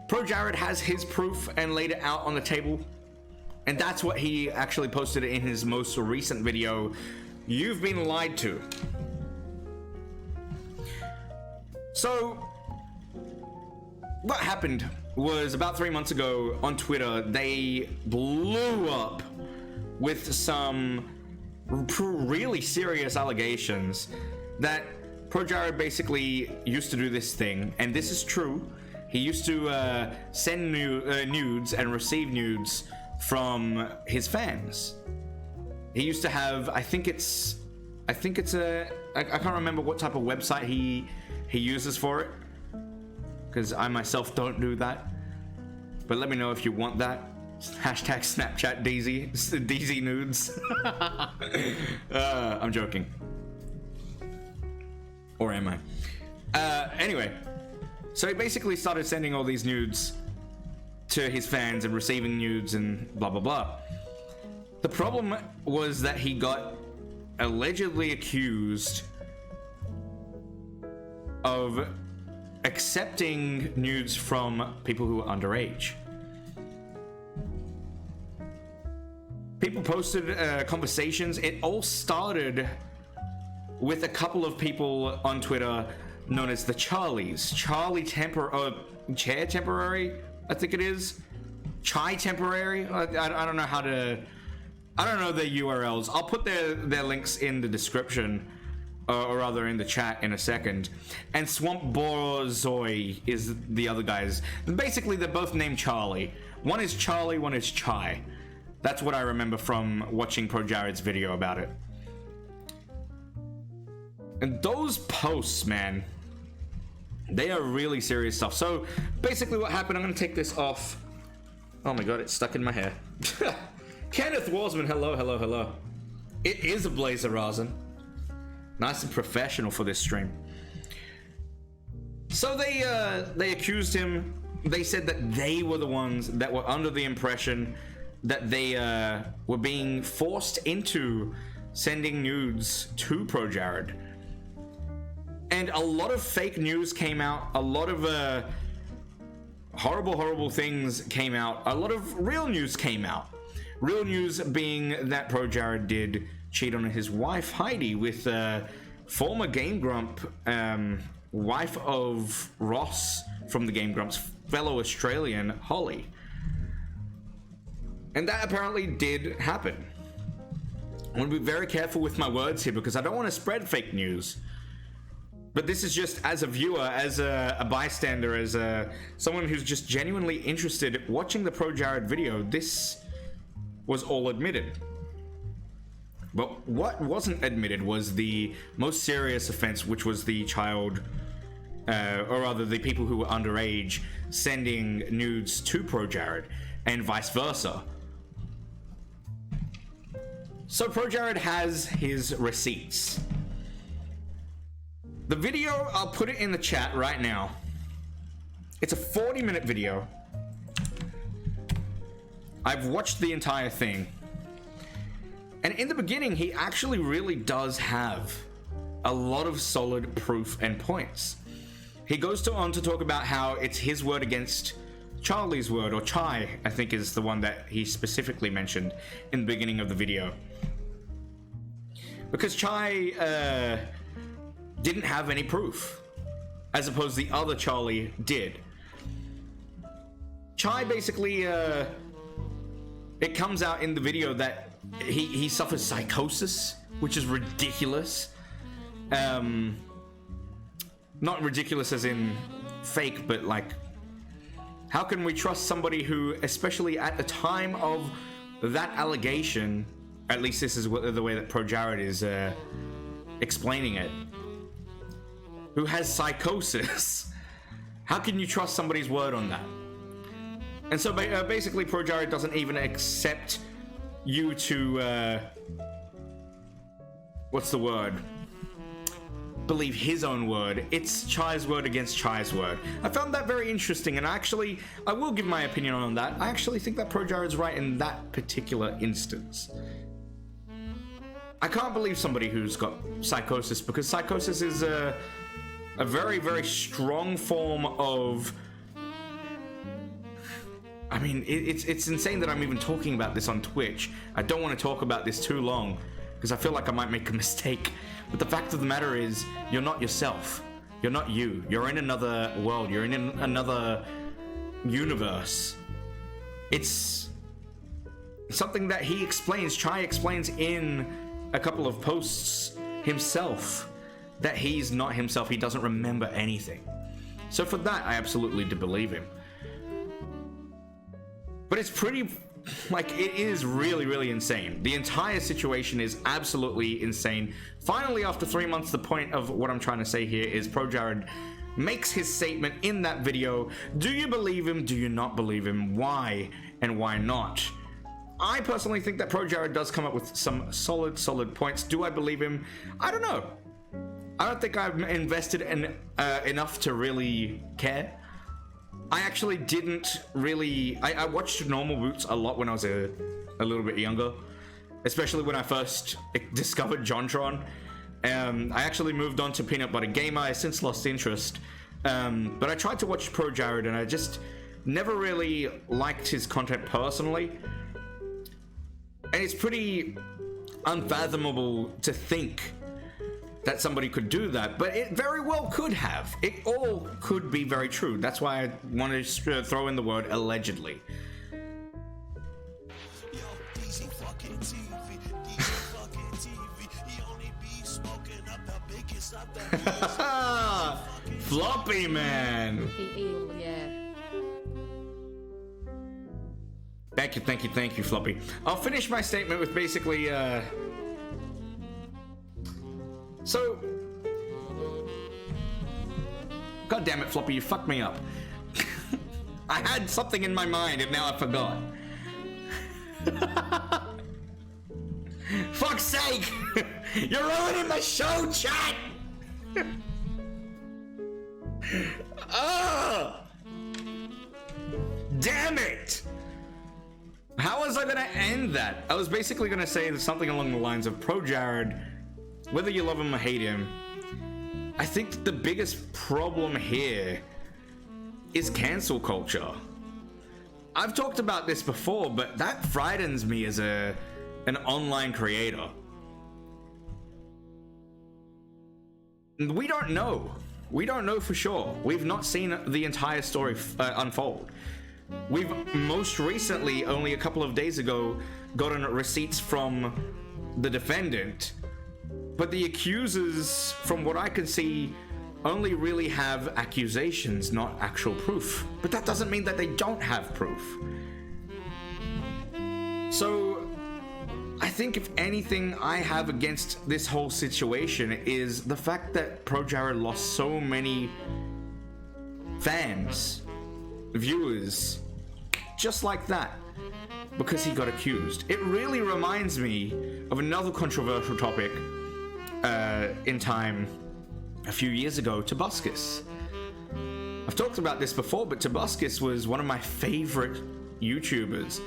ProJared has his proof and laid it out on the table, and that's what he actually posted in his most recent video. You've been lied to. So, what happened was about 3 months ago on Twitter, they blew up with some really serious allegations that ProJared basically used to do this thing, and this is true. He used to send nudes and receive nudes from his fans. He used to have, I can't remember what type of website he uses for it, because I myself don't do that. But let me know if you want that. Hashtag Snapchat DeeZie. DeeZie nudes. I'm joking. Or am I? Anyway, so he basically started sending all these nudes to his fans and receiving nudes and blah blah blah. The problem was that he got allegedly accused of accepting nudes from people who are underage. People posted conversations. It all started with a couple of people on Twitter known as the Charlies. Chair Temporary, I think it is. Chai Temporary. I don't know how to. I don't know their URLs. I'll put their links in the description. Or rather in the chat in a second. And Swamp Borozoi is the other guys. Basically, they're both named Charlie. One is Charlie, one is Chai. That's what I remember from watching ProJared's video about it. And those posts, man, they are really serious stuff. So basically what happened, I'm going to take this off. Oh my god, it's stuck in my hair. Kenneth Warsman, hello, hello, hello. It is a Blazer Rosin. Nice and professional for this stream. So they accused him. They said that they were the ones that were under the impression that they were being forced into sending nudes to ProJared. And a lot of fake news came out. A lot of horrible things came out. A lot of real news came out. Real news being that ProJared did cheat on his wife Heidi with former Game Grump, wife of Ross from the Game Grumps, fellow Australian Holly. And that apparently did happen. I want to be very careful with my words here because I don't want to spread fake news. But this is just as a viewer, as a bystander, as someone who's just genuinely interested watching the ProJared video. This was all admitted. But what wasn't admitted was the most serious offense, which was the child, or rather the people who were underage sending nudes to ProJared, and vice versa. So ProJared has his receipts. The video, I'll put it in the chat right now. It's a 40-minute video. I've watched the entire thing. And in the beginning, he actually really does have a lot of solid proof and points. He goes on to talk about how it's his word against Charlie's word, or Chai, I think is the one that he specifically mentioned in the beginning of the video. Because Chai didn't have any proof, as opposed to the other Charlie did. Chai basically, it comes out in the video that he suffers psychosis, which is ridiculous. Not ridiculous as in fake, but like, how can we trust somebody who, especially at the time of that allegation, at least this is the way that ProJared is explaining it, who has psychosis? How can you trust somebody's word on that? And so basically ProJared doesn't even accept you to what's the word? believe his own word. It's Chai's word against Chai's word. I found that very interesting, and I will give my opinion on that. I actually think that ProJared's right in that particular instance. I can't believe somebody who's got psychosis, because psychosis is a very, very strong form of... I mean, it's insane that I'm even talking about this on Twitch. I don't want to talk about this too long, because I feel like I might make a mistake. But the fact of the matter is, you're not yourself. You're not you. You're in another world. You're in another universe. It's something that he explains, Chai explains in a couple of posts himself, that he's not himself. He doesn't remember anything. So for that, I absolutely do believe him. But it's pretty, like, it is really, really insane. The entire situation is absolutely insane. Finally, after 3 months, the point of what I'm trying to say here is ProJared makes his statement in that video. Do you believe him? Do you not believe him? Why and why not? I personally think that ProJared does come up with some solid points. Do I believe him? I don't know. I don't think I've invested in enough to really care. I actually didn't really... I watched Normal Boots a lot when I was a little bit younger, especially when I first discovered JonTron. I actually moved on to Peanut Butter Gamer. I since lost interest, but I tried to watch ProJared, and I just never really liked his content personally. And it's pretty unfathomable to think that somebody could do that, but it very well could have. It all could be very true. That's why I wanted to throw in the word allegedly. Floppy man. Thank you, Floppy. I'll finish my statement with basically, so, God damn it, Floppy, you fucked me up. I had something in my mind and now I forgot. Fuck's sake! You're ruining my show, chat! Damn it! How was I gonna end that? I was basically gonna say something along the lines of ProJared, whether you love him or hate him, I think that the biggest problem here is cancel culture. I've talked about this before, but that frightens me as an online creator. We don't know. We don't know for sure. We've not seen the entire story unfold. We've most recently, only a couple of days ago, gotten receipts from the defendant. But the accusers, from what I can see, only really have accusations, not actual proof. But that doesn't mean that they don't have proof. So, I think if anything I have against this whole situation is the fact that ProJared lost so many fans, viewers, just like that, because he got accused. It really reminds me of another controversial topic in time a few years ago, Tobuscus. I've talked about this before, but Tobuscus was one of my favorite YouTubers.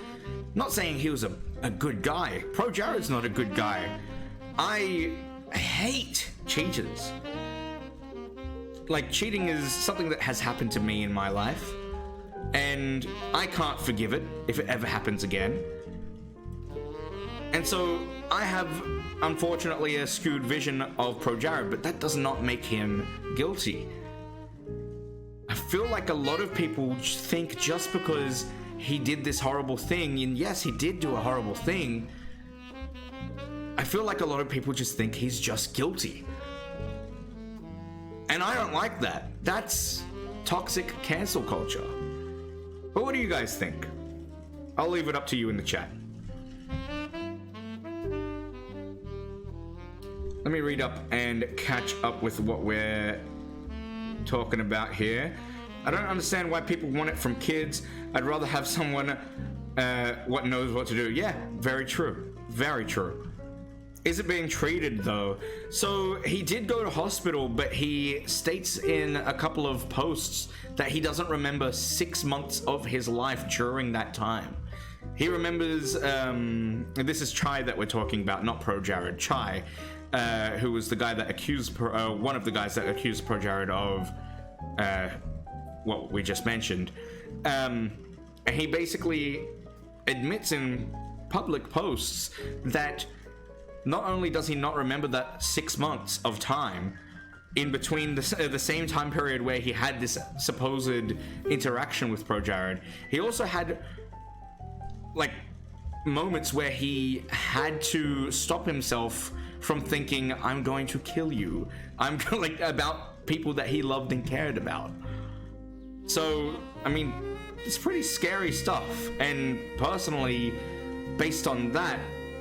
Not saying he was a good guy. ProJared's not a good guy. I hate cheaters. Like, cheating is something that has happened to me in my life, and I can't forgive it if it ever happens again. And so I have, unfortunately, a skewed vision of ProJared, but that does not make him guilty. I feel like a lot of people think just because he did this horrible thing, and yes, he did do a horrible thing, I feel like a lot of people just think he's just guilty. And I don't like that. That's toxic cancel culture. But what do you guys think? I'll leave it up to you in the chat. Let me read up and catch up with what we're talking about here. I don't understand why people want it from kids. I'd rather have someone what knows what to do. Yeah, very true. Very true. Is it being treated though? So he did go to hospital, but he states in a couple of posts that he doesn't remember 6 months of his life during that time. He remembers, this is Chai that we're talking about, not ProJared. Chai, who was the guy that accused, one of the guys that accused ProJared of what we just mentioned. And he basically admits in public posts that not only does he not remember that 6 months of time in between the same time period where he had this supposed interaction with ProJared, he also had like moments where he had to stop himself from thinking, I'm going to kill you. I'm like about people that he loved and cared about. So, I mean, it's pretty scary stuff. And personally, based on that,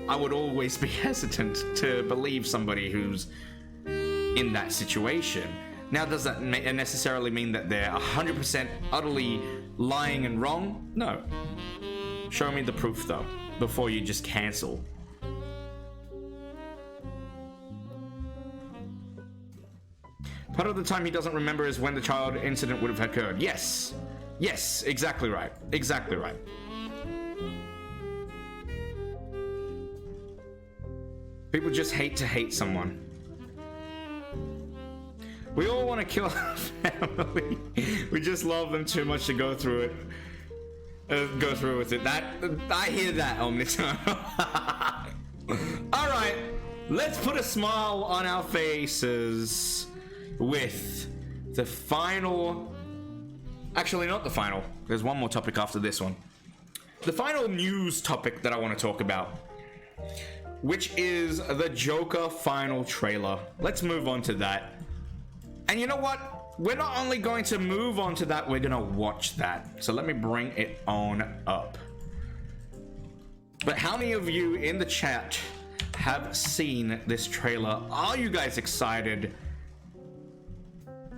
I would always be hesitant to believe somebody who's in that situation. Now, does that necessarily mean that they're 100% utterly lying and wrong? No. Show me the proof, though, before you just cancel. Part of the time he doesn't remember is when the child incident would have occurred. Yes. Yes, exactly right. Exactly right. People just hate to hate someone. We all want to kill our family. We just love them too much to go through it. Go through with it. I hear that, Omnitone. Alright, let's put a smile on our faces with the final... Actually, not the final. There's one more topic after this one. The final news topic that I want to talk about, which is the Joker final trailer. Let's move on to that. And you know what? We're not only going to move on to that, we're going to watch that. So let me bring it on up. But how many of you in the chat have seen this trailer? Are you guys excited?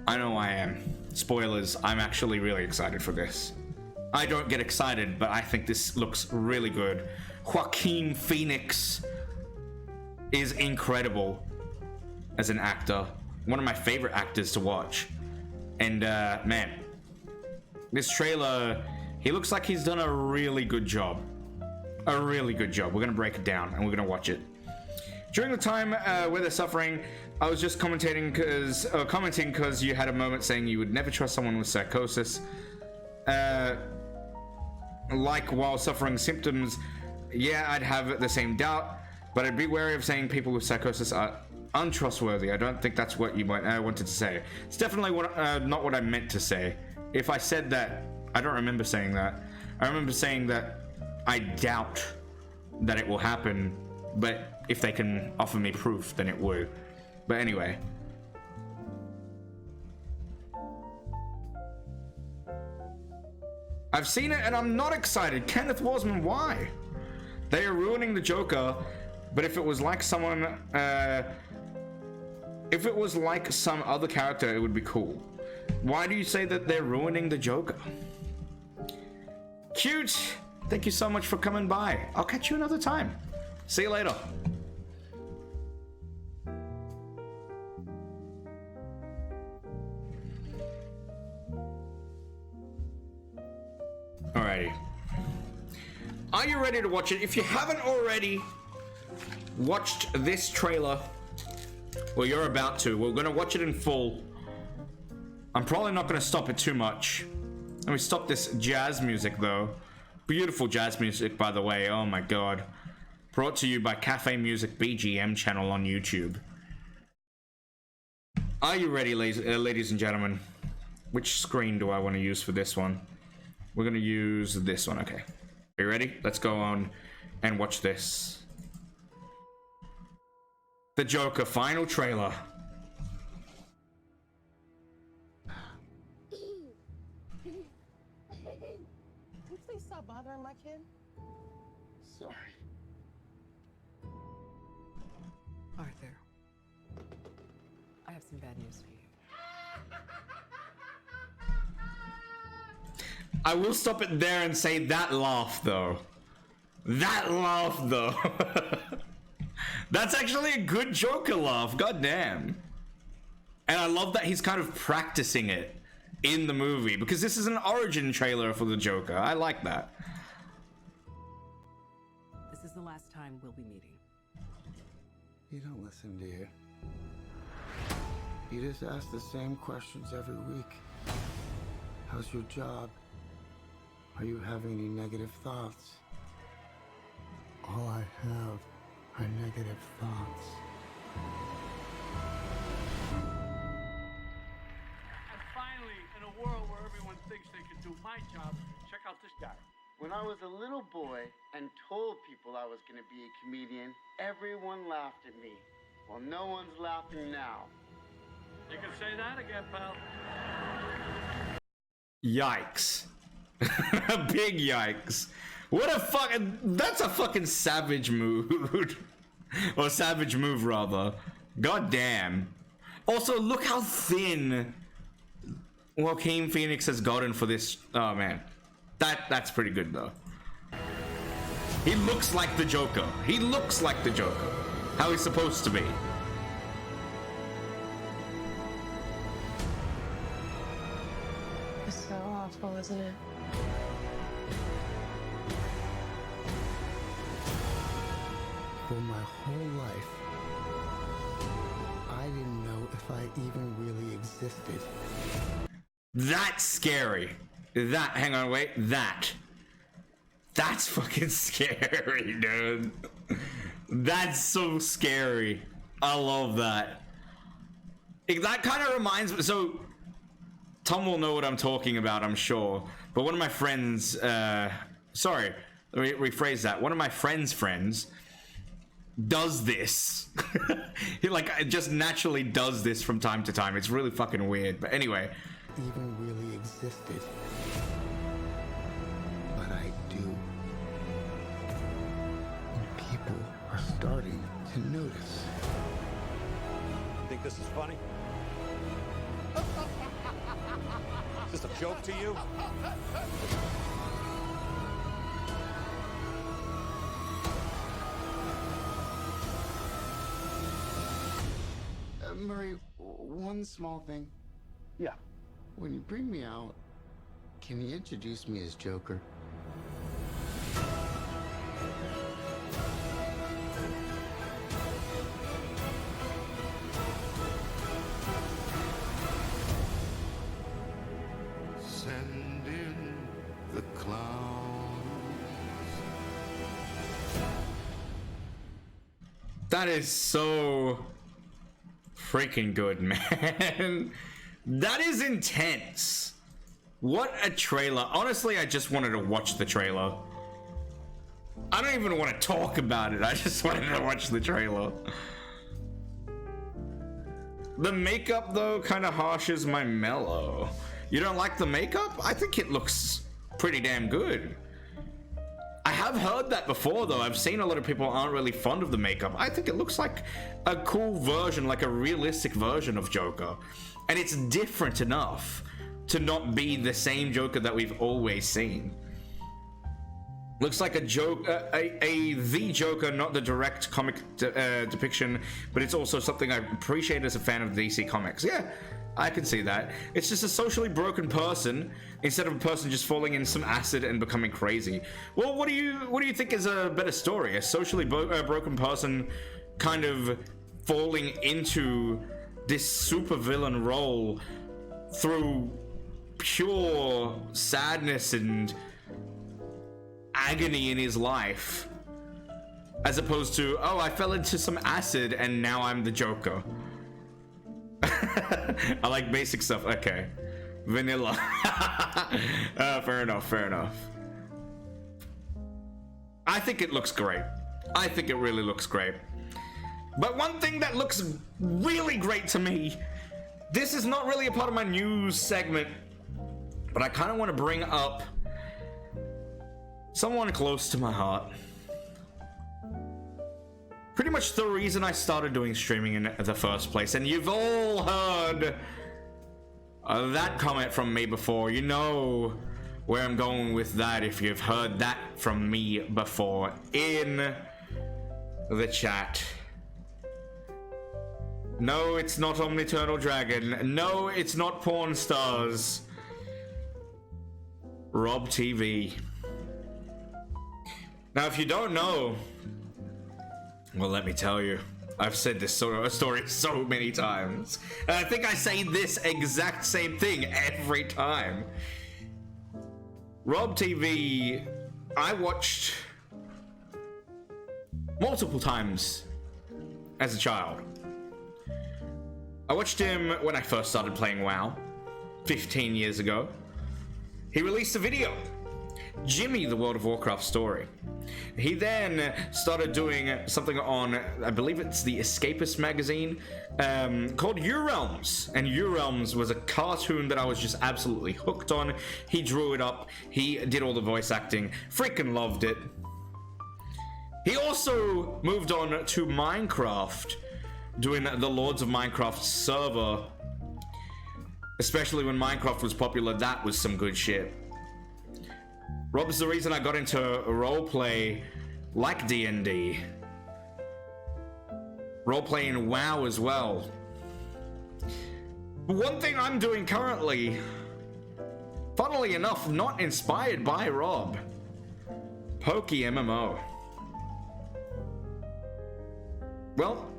I know I am. Spoilers, I'm actually really excited for this. I don't get excited, but I think this looks really good. Joaquin Phoenix is incredible as an actor. One of my favorite actors to watch. And man, this trailer, he looks like he's done a really good job. A really good job. We're gonna break it down and we're gonna watch it. During the time where they're suffering, I was just commenting because you had a moment saying you would never trust someone with psychosis. Like while suffering symptoms, yeah, I'd have the same doubt, but I'd be wary of saying people with psychosis are untrustworthy. I don't think that's what you wanted to say. It's definitely not what I meant to say. If I said that, I don't remember saying that. I remember saying that I doubt that it will happen, but if they can offer me proof, then it would. But anyway. I've seen it and I'm not excited. Kenneth Wasman, why? They are ruining the Joker, but if it was like someone, if it was like some other character, it would be cool. Why do you say that they're ruining the Joker? Cute! Thank you so much for coming by. I'll catch you another time. See you later. Alrighty. Are you ready to watch it? If you haven't already watched this trailer, well, you're about to. We're gonna watch it in full. I'm probably not gonna stop it too much. Let me stop this jazz music though. Beautiful jazz music, by the way. Oh my god. Brought to you by Cafe Music BGM channel on YouTube. Are you ready, ladies and gentlemen? Which screen do I want to use for this one? We're gonna use this one, okay. Are you ready? Let's go on and watch this. The Joker final trailer. Please stop bothering my kid. Sorry. Arthur, I have some bad news for you. I will stop it there and say that laugh though. That laugh though. That's actually a good Joker laugh. God damn. And I love that he's kind of practicing it in the movie, because this is an origin trailer for the Joker. I like that. This is the last time we'll be meeting. You don't listen, do you? You just ask the same questions every week. How's your job? Are you having any negative thoughts? All I have are negative thoughts. And finally, in a world where everyone thinks they can do my job, check out this guy. When I was a little boy and told people I was going to be a comedian, everyone laughed at me. Well, no one's laughing now. You can say that again, pal. Yikes. Big yikes. What a fucking... That's a fucking savage mood. Or savage move, rather. God damn. Also, look how thin Joaquin Phoenix has gotten for this. Oh, man. That's pretty good, though. He looks like the Joker. He looks like the Joker. How he's supposed to be. It's so awful, isn't it? For my whole life, I didn't know if I even really existed. That's scary. That, hang on, wait, that's fucking scary, dude. That's so scary. I love that. That kind of reminds me, so Tom will know what I'm talking about, I'm sure, but one of my friends, sorry, let me rephrase that. One of my friends does this. He like just naturally does this from time to time. It's really fucking weird, but anyway. Even really existed. But I do. And people are starting to notice. Think this is funny? Is this a joke to you? Murray, one small thing. Yeah. When you bring me out, can you introduce me as Joker? Send in the clowns. That is so freaking good, man. That is intense. What a trailer. Honestly, I just wanted to watch the trailer. I don't even want to talk about it. I just wanted to watch the trailer. The makeup, though, kind of harshes my mellow. You don't like the makeup? I think it looks pretty damn good. I have heard that before, though. I've seen a lot of people aren't really fond of the makeup. I think it looks like a cool version, like a realistic version of Joker. And it's different enough to not be the same Joker that we've always seen. Looks like a joke, the Joker, not the direct comic depiction, but it's also something I appreciate as a fan of DC Comics. Yeah, I can see that. It's just a socially broken person instead of a person just falling in some acid and becoming crazy. Well, what do you think is a better story? A socially broken person kind of falling into this supervillain role through pure sadness and agony in his life, as opposed to, oh, I fell into some acid and now I'm the Joker. I like basic stuff. Okay, vanilla. Fair enough, fair enough. I think it looks great. I think it really looks great. But one thing that looks really great to me, this is not really a part of my news segment, but I kind of want to bring up someone close to my heart. Pretty much the reason I started doing streaming in the first place, and you've all heard that comment from me before. You know where I'm going with that if you've heard that from me before in the chat. No, it's not Omniternal Dragon. No, it's not Porn Stars. Rob TV. Now, if you don't know, well, let me tell you. I've said this story so many times. And I think I say this exact same thing every time. Rob TV, I watched multiple times as a child. I watched him when I first started playing WoW, 15 years ago. He released a video, Jimmy, the World of Warcraft story. He then started doing something on, I believe it's the Escapist magazine, called U-Realms. And U-Realms was a cartoon that I was just absolutely hooked on. He drew it up. He did all the voice acting. Freaking loved it. He also moved on to Minecraft, doing the Lords of Minecraft server. Especially when Minecraft was popular, that was some good shit. Rob's the reason I got into roleplay like D&D. Roleplay in WoW as well. One thing I'm doing currently, funnily enough, not inspired by Rob. Pokey MMO. Well,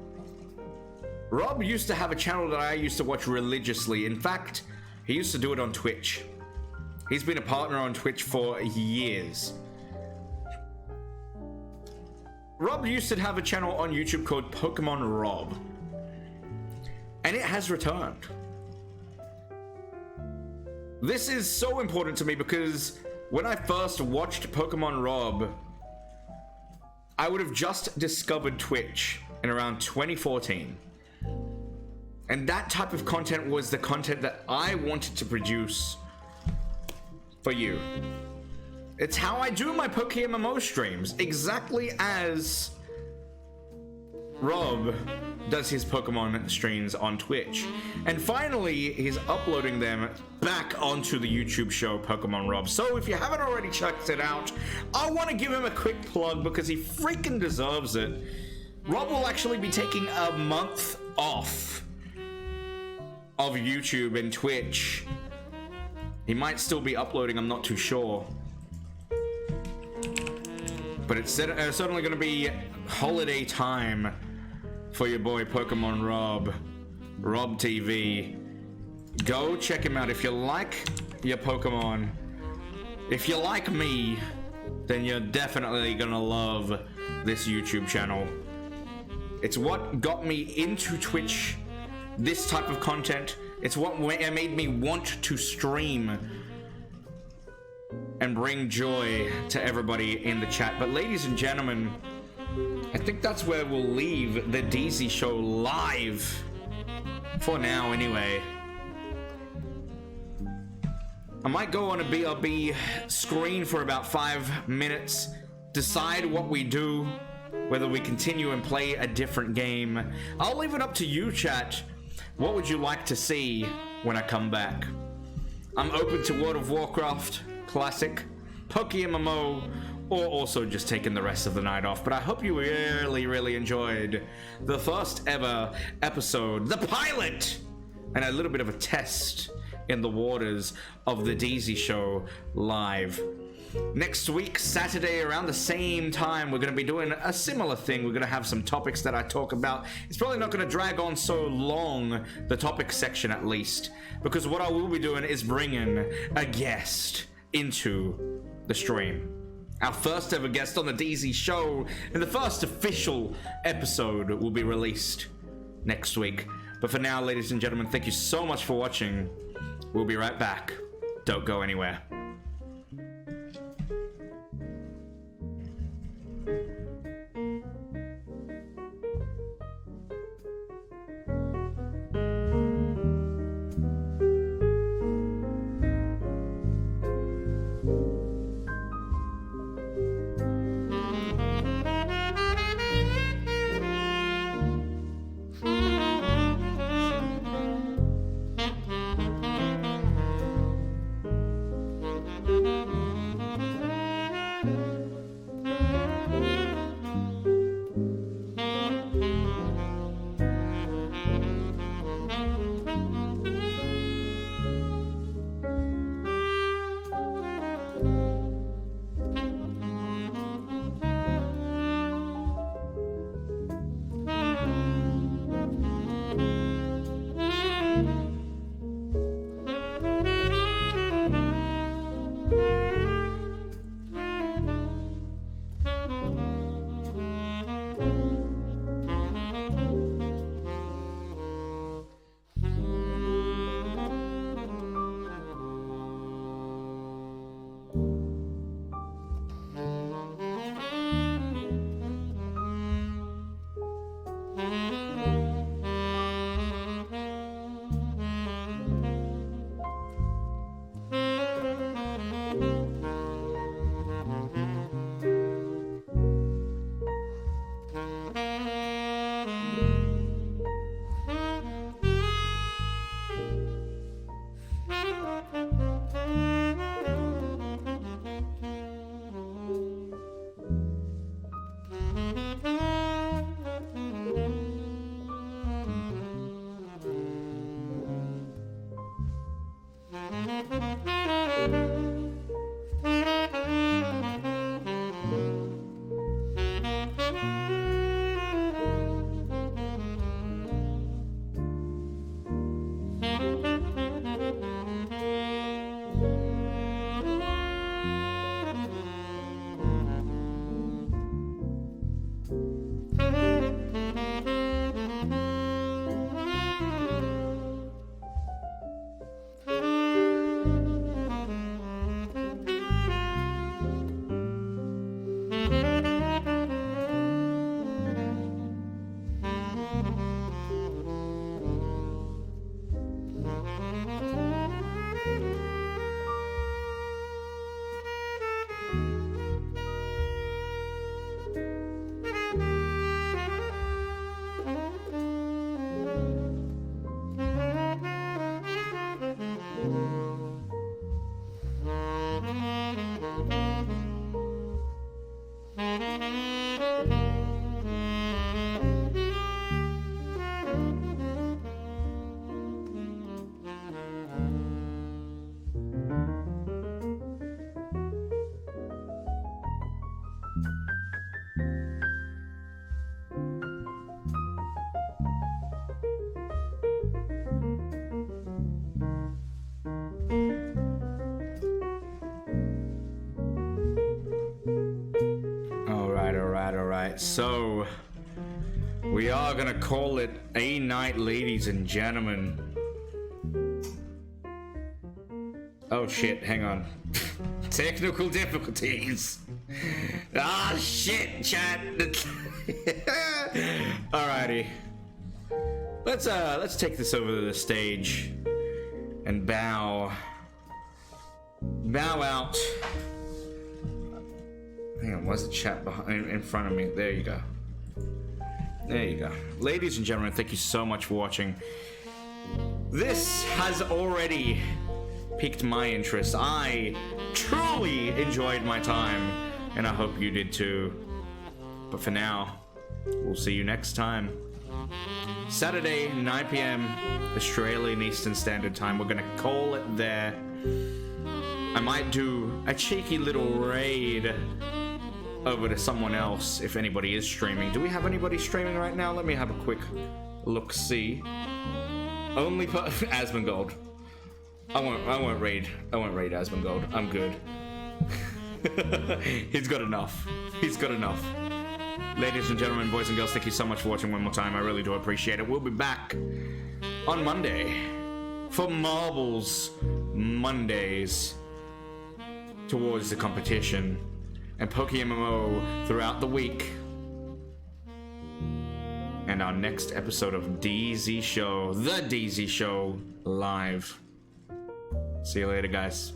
Rob used to have a channel that I used to watch religiously. In fact, he used to do it on Twitch. He's been a partner on Twitch for years. Rob used to have a channel on YouTube called Pokemon Rob. And it has returned. This is so important to me because when I first watched Pokemon Rob, I would have just discovered Twitch in around 2014. And that type of content was the content that I wanted to produce for you. It's how I do my PokeMMO streams, exactly as Rob does his Pokemon streams on Twitch. And finally, he's uploading them back onto the YouTube show Pokemon Rob. So if you haven't already checked it out, I want to give him a quick plug because he freaking deserves it. Rob will actually be taking a month off of YouTube and Twitch. He might still be uploading, I'm not too sure. But it's certainly going to be holiday time for your boy Pokemon Rob. Rob TV. Go check him out if you like your Pokemon. If you like me, then you're definitely going to love this YouTube channel. It's what got me into Twitch, this type of content. It's what made me want to stream and bring joy to everybody in the chat. But ladies and gentlemen, I think that's where we'll leave the DeeZie Show live. For now, anyway. I might go on a BRB screen for about 5 minutes, decide what we do, whether we continue and play a different game. I'll leave it up to you, chat. What would you like to see when I come back? I'm open to World of Warcraft, Classic, PokeMMO, or also just taking the rest of the night off. But I hope you really enjoyed the first ever episode, the pilot, and a little bit of a test in the waters of the DeeZie Show live. Next week, Saturday, around the same time, we're going to be doing a similar thing. We're going to have some topics that I talk about. It's probably not going to drag on so long, the topic section at least, because what I will be doing is bringing a guest into the stream. Our first ever guest on the DeeZie Show, and the first official episode will be released next week. But for now, ladies and gentlemen, thank you so much for watching. We'll be right back. Don't go anywhere. Alright, so we are gonna call it a night, ladies and gentlemen. Oh shit, hang on. Technical difficulties. Ah shit, chat. Alrighty. Let's take this over to the stage and bow out. Hang on, where's the chat behind in front of me? There you go. There you go. Ladies and gentlemen, thank you so much for watching. This has already piqued my interest. I truly enjoyed my time, and I hope you did too. But for now, we'll see you next time. Saturday, 9 p.m. Australian Eastern Standard Time. We're gonna call it there. I might do a cheeky little raid over to someone else if anybody is streaming. Do we have anybody streaming right now? Let me have a quick look-see. Only Asmongold. I won't raid Asmongold. I'm good. He's got enough. He's got enough. Ladies and gentlemen, boys and girls, thank you so much for watching one more time. I really do appreciate it. We'll be back on Monday for Marbles Mondays towards the competition and PokeMMO throughout the week. And our next episode of DeeZie Show, the DeeZie Show live. See you later, guys.